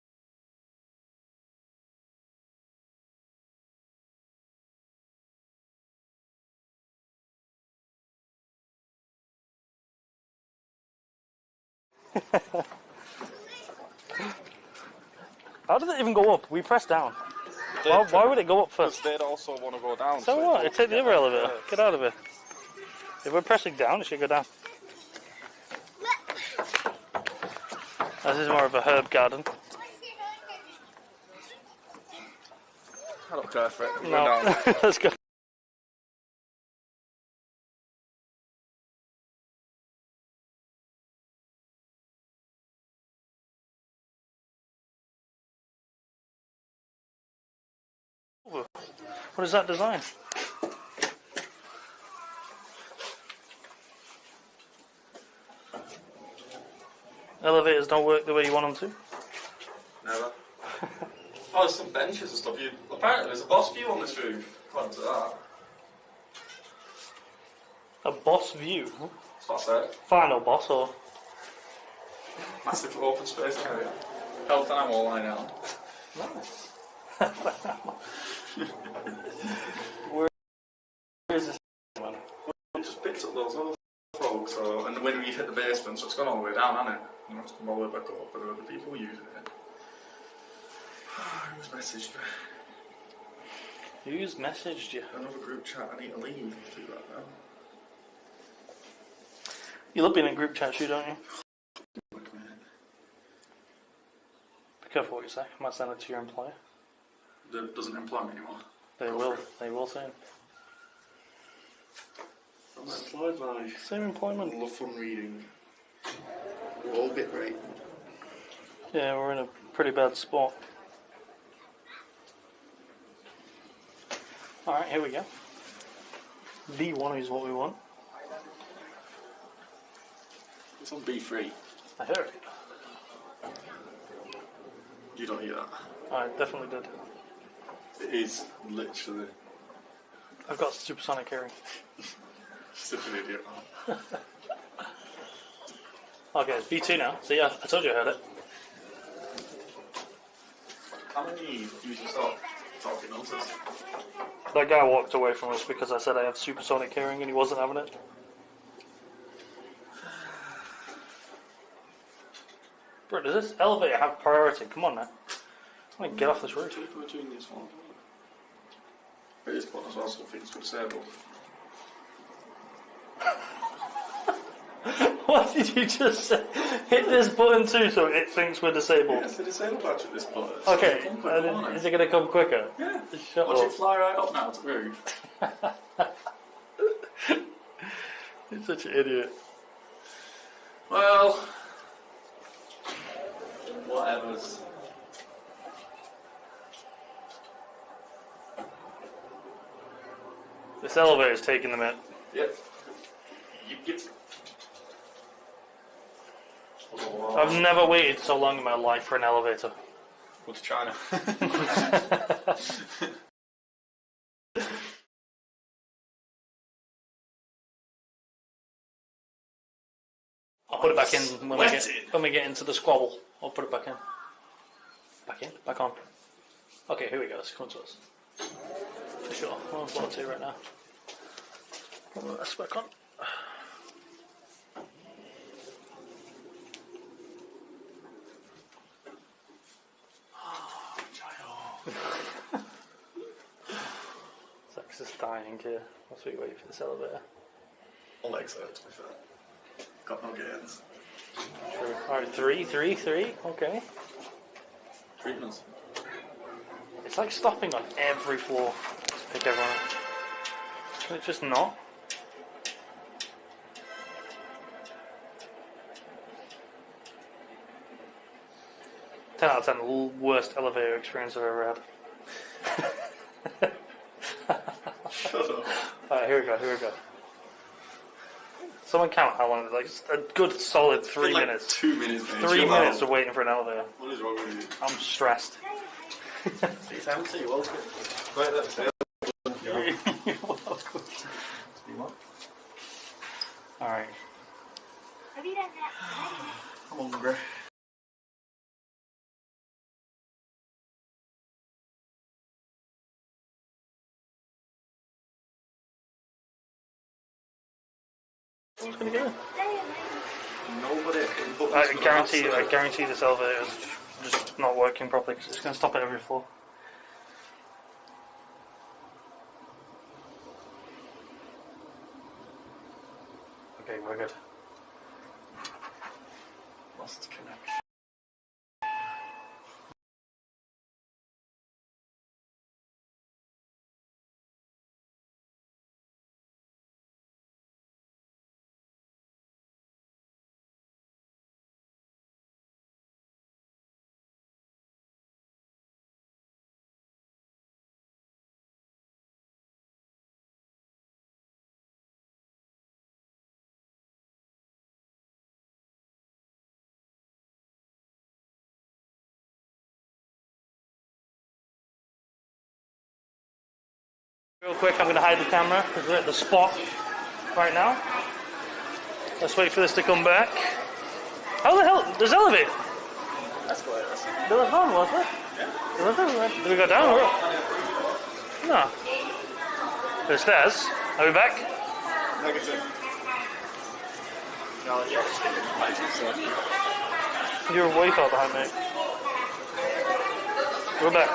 How did it even go up? We pressed down. Why would it go up first? Because they'd also want to go down. So what? Take the other elevator. Get out of here. If we're pressing down, it should go down. This is more of a herb garden. I don't care for it. We're No. going down. Let's go. What is that design? Elevators don't work the way you want them to. Never. Oh, there's some benches and stuff. Apparently there's a boss view on this roof. According to that. A boss view? That's what I said. Final boss or? Massive open space area. Health and ammo line out. Nice. Where is this man? We just picked up those other folks, and when we hit the basement, so it's gone all the way down, hasn't it? And it's come all the way back up, but there are other people using it. Who's messaged me? Who's messaged you? Another group chat, I need to leave. Do that now. You love being in group chats, you don't you? Be careful what you say. I might send it to your employer. That doesn't employ me anymore. They will soon. I'm employed by Same employment. Love Fun Reading. All bit rate. Yeah, we're in a pretty bad spot. Alright, here we go. B1 is what we want. It's on B3. I heard it. You don't hear that. I definitely did. It is literally I've got supersonic hearing. such an idiot. Okay, it's B2 now. So yeah, I told you I heard it. How many do you start talking nonsense? That guy walked away from us because I said I have supersonic hearing and he wasn't having it. Bro, does this elevator have priority? Come on now. I'm gonna get off this roof. We're doing this one. It is fun as well, so things were disabled. What did you just say? Hit this button too so it thinks we're disabled. Yeah, it's the disabled badge at this point. Okay, is it going to come quicker? Yeah. Shut Watch up. it fly right up now to the roof. You're such an idiot. Well, whatever's. This elevator's taking the minute. Yep. Yep. I've never waited so long in my life for an elevator. Go to China. I'll put it back in when we get into the squabble. I'll put it back in. Back in? Back on. Okay, here we go. It's coming to us. For sure. I'm on floor 2 right now. That's back on. Zach's just dying here. Whilst we wait for this elevator. My legs hurt, to be fair. Got no gains. True. Alright, 3. Okay. Treatments. It's like stopping on every floor to pick everyone up. Can it just not? Ten out of 10, the worst elevator experience I've ever had. Shut up. Alright, here we go. Someone count how long, like a good solid 3 like minutes. 2 minutes, mate. 3 Chill minutes out. of waiting for an elevator. What is wrong with you? I'm stressed. It's empty, you're welcome. Right, that's it. You're welcome. Alright. I'm hungry. Who's gonna get in? Nobody. I guarantee this elevator is just not working properly because it's going to stop at every floor. Okay, we're good. Lost connection. Real quick, I'm going to hide the camera because we're at the spot right now. Let's wait for this to come back. How the hell? There's an elevator. Escalators. There was one, was there? Yeah. There was everywhere. Did we go down or up? No. There's stairs. Are we back? Negative. No, You're way far behind me. We're back.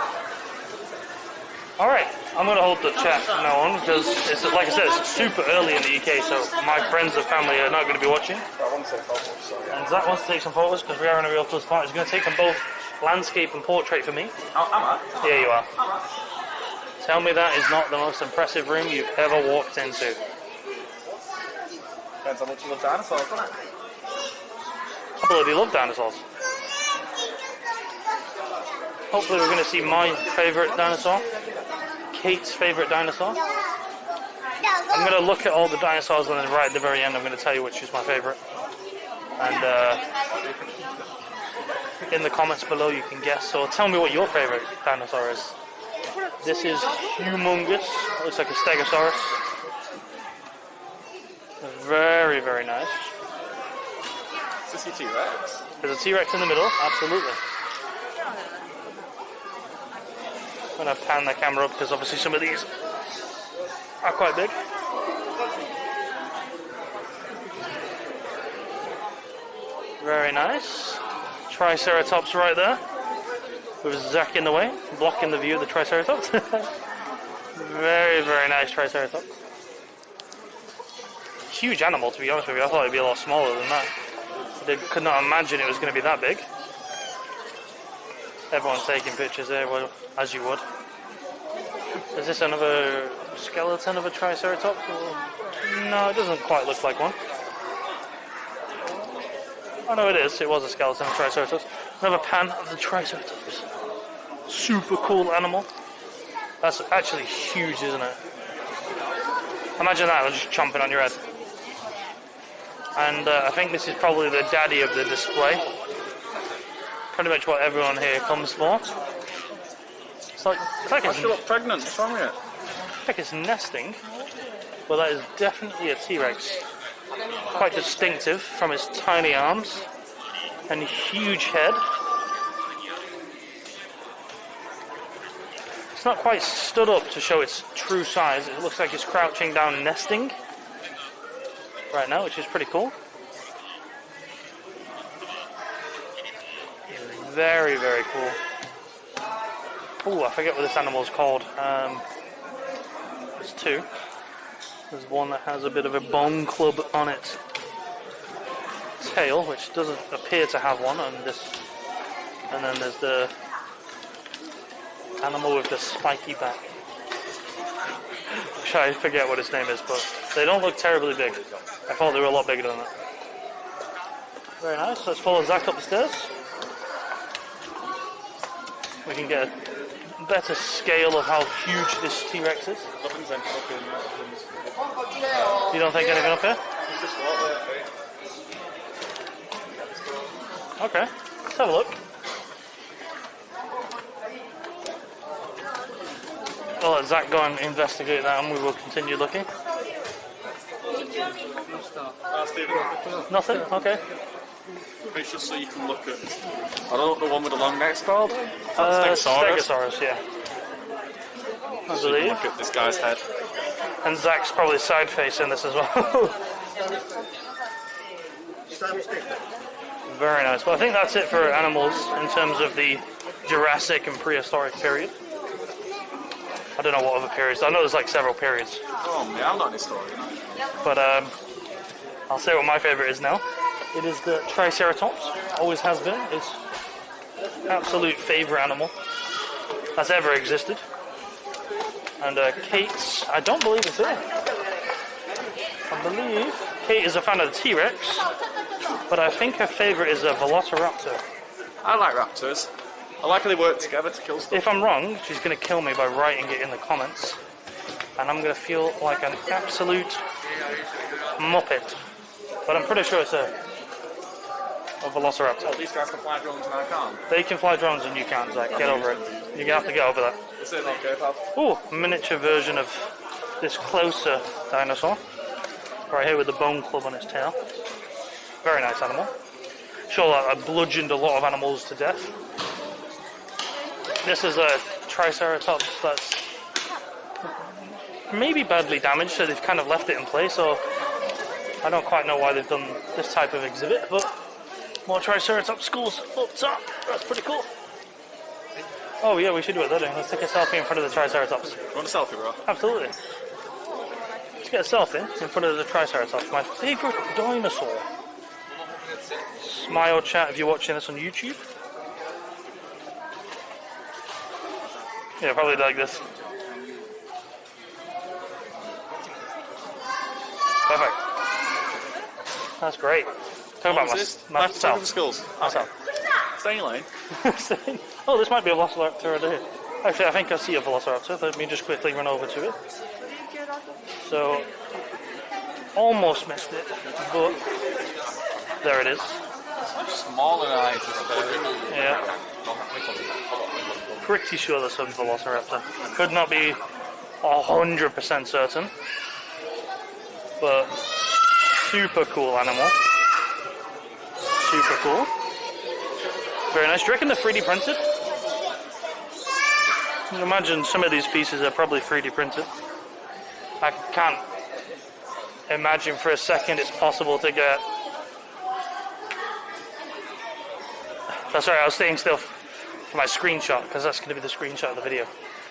Alright, I'm going to hold the chat from now on because, it's, like I said, it's super early in the UK, so my friends and family are not going to be watching. I want to take photos, so yeah. And Zach wants to take some photos because we are in a real close part. He's going to take them both landscape and portrait for me. Oh, am I? Yeah, you are. Tell me that is not the most impressive room you've ever walked into. Depends how much you love dinosaurs, doesn't it? I bloody love dinosaurs. Hopefully we're going to see my favourite dinosaur, Kate's favorite dinosaur. I'm going to look at all the dinosaurs and then right at the very end I'm going to tell you which is my favorite. And in the comments below you can guess. So tell me what your favorite dinosaur is. This is humongous. Looks like a stegosaurus. Very, very nice. Is this your T-Rex? There's a T-Rex in the middle, absolutely. I'm going to pan the camera up because obviously some of these are quite big. Very nice. Triceratops right there. With Zach in the way, blocking the view of the Triceratops. Very, very nice Triceratops. Huge animal, to be honest with you. I thought it'd be a lot smaller than that. I could not imagine it was going to be that big. Everyone's taking pictures there, well, as you would. Is this another skeleton of a Triceratops? No, it doesn't quite look like one. Oh no, it is. It was a skeleton of Triceratops. Another pan of the Triceratops. Super cool animal. That's actually huge, isn't it? Imagine that, just chomping on your head. And I think this is probably the daddy of the display. Pretty much what everyone here comes for. It's like She look pregnant. What's wrong with it? like it's nesting. Well, that is definitely a T-Rex. Quite distinctive from its tiny arms and huge head. It's not quite stood up to show its true size. It looks like it's crouching down nesting right now, which is pretty cool. Very, very cool. Oh, I forget what this animal's called. There's two. There's one that has a bit of a bone club on its tail, which doesn't appear to have one on this. And then there's the animal with the spiky back. I forget what its name is, but they don't look terribly big. I thought they were a lot bigger than that. Very nice. Let's follow Zach up the stairs. We can get a better scale of how huge this T-Rex is. Nothing's ended up in You don't think anything up here? It's just water, I think. Okay, let's have a look. I'll let Zach go and investigate that and we will continue looking. Nothing? Okay. It's just so you can look at... I don't know what the one with the long neck's called. Stegosaurus, yeah. I So you can believe. look at this guy's head. And Zach's probably side facing this as well. Very nice. Well, I think that's it for animals in terms of the Jurassic and prehistoric period. I don't know what other periods. I know there's like several periods. Oh man, I'm not an historian. But I'll say what my favourite is now. It is the Triceratops. Always has been. It's absolute favourite animal that's ever existed. And Kate's, I don't believe it's here. I believe Kate is a fan of the T-Rex, but I think her favourite is a Velociraptor. I like raptors. I like how they work together to kill stuff. If I'm wrong, she's going to kill me by writing it in the comments. And I'm going to feel like an absolute muppet. But I'm pretty sure it's a Velociraptor. Oh, these guys can fly drones and I can't. They can fly drones and you can't, Zach. Get over it. You're going to have to get over that. Is it okay, pal? Ooh, miniature version of this closer dinosaur. Right here with the bone club on its tail. Very nice animal. Sure, I bludgeoned a lot of animals to death. This is a Triceratops that's maybe badly damaged, so they've kind of left it in place, or I don't quite know why they've done this type of exhibit, but more Triceratops skulls up top. That's pretty cool. Oh yeah, we should do it then. Let's take a selfie in front of the Triceratops. You want a selfie, bro? Absolutely. Let's get a selfie in front of the Triceratops. My favourite dinosaur. Smile chat if you're watching this on YouTube. Yeah, probably like this. Perfect. That's great. Talk about my Self. Skulls. Myself. Stay in lane. Oh, this might be a Velociraptor right here. Actually, I think I see a velociraptor. Let me just quickly run over to it. So, almost missed it, but there it is. Smaller than I anticipated. Yeah. Pretty sure that's a velociraptor. Could not be 100% certain, but super cool animal. Super cool. Very nice. Do you reckon they're 3D printed? I can imagine some of these pieces are probably 3D printed. I can't imagine for a second it's possible to get... That's right, I was staying still for my screenshot, because that's going to be the screenshot of the video.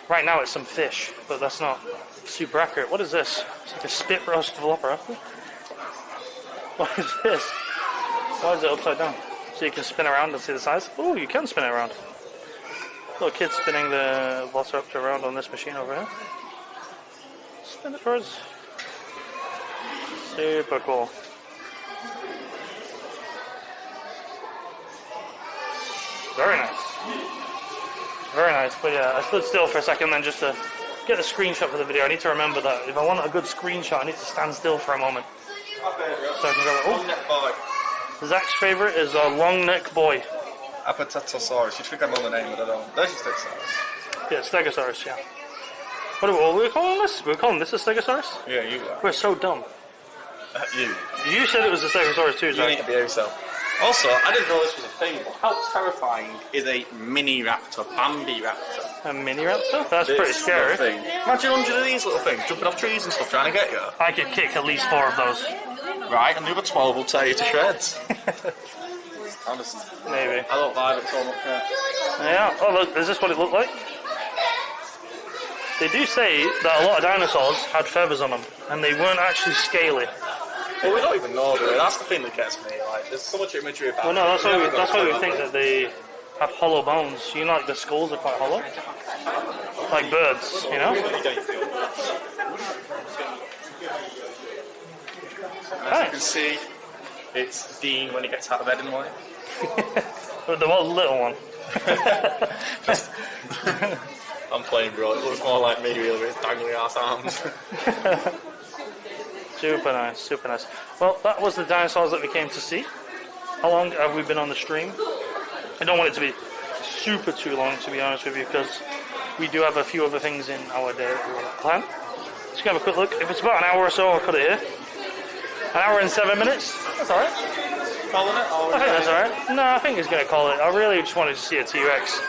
Right now it's some fish, but that's not super accurate. What is this? It's like a spit roast velociraptor. What is this? Why is it upside down? So you can spin around and see the size? Oh, you can spin it around. Little kid spinning the velociraptor around on this machine over here. Spin it for us. Super cool. Very nice. Very nice. But yeah, I stood still for a second then just to get the screenshot for the video. I need to remember that if I want a good screenshot, I need to stand still for a moment. So I can go, oh. Zach's favourite is a long neck boy. Apatosaurus. You'd think I know the name, but I don't. There's a Stegosaurus. Yeah, Stegosaurus, yeah. What were we calling this? We're calling this a Stegosaurus? Yeah, you are. We're so dumb. You. You said it was a Stegosaurus too, You Zach. need to be yourself. Also, I didn't know this was a thing, but how terrifying is a mini raptor, Bambi raptor? A mini raptor? That's pretty scary. Thing. Imagine 100 of these little things jumping off trees and stuff trying to get you. I could kick at least 4 of those. Right, and the other 12 will tear you to shreds. Honest. Maybe. I don't vibe it so much yet. Yeah. Oh look, is this what it looked like? They do say that a lot of dinosaurs had feathers on them, and they weren't actually scaly. Well, we don't even know, do we? That's the thing that gets me. Like, there's so much imagery about Well, no, it. that's why we think that they have hollow bones. You know, like the skulls are quite hollow, like birds. You know. As you can see, it's Dean when he gets out of bed in the morning. But there was a little one. I'm playing, bro. It looks more like me really with his dangly ass arms. Super nice, super nice. Well, that was the dinosaurs that we came to see. How long have we been on the stream? I don't want it to be super too long, to be honest with you, because we do have a few other things in our day that we want to plan. Let's have a quick look. If it's about an hour or so, I'll cut it here. An hour and 7 minutes? That's alright. Calling it? I think that's alright. No, I think he's going to call it. I really just wanted to see a T-Rex.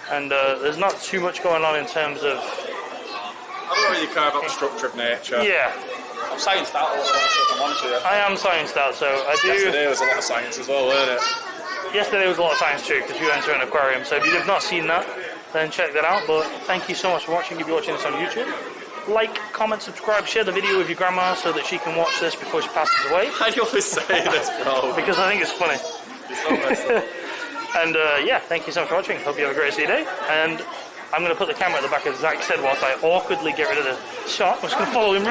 And there's not too much going on in terms of... I don't really care about the structure of nature. Yeah. I'm scienced out a little bit, if I'm honest with you. I am scienced out, so I do... Yesterday was a lot of science as well, wasn't it? Yesterday was a lot of science too, because we went to an aquarium. So if you have not seen that, then check that out. But thank you so much for watching. If you're watching this on YouTube, like, comment, subscribe, share the video with your grandma so that she can watch this before she passes away. Why do you always say this, bro? Because I think it's funny. You're so messed up. And yeah, thank you so much for watching. Hope you have a great day. And I'm going to put the camera at the back, as Zach said, whilst I awkwardly get rid of the shot. I'm just going to follow him.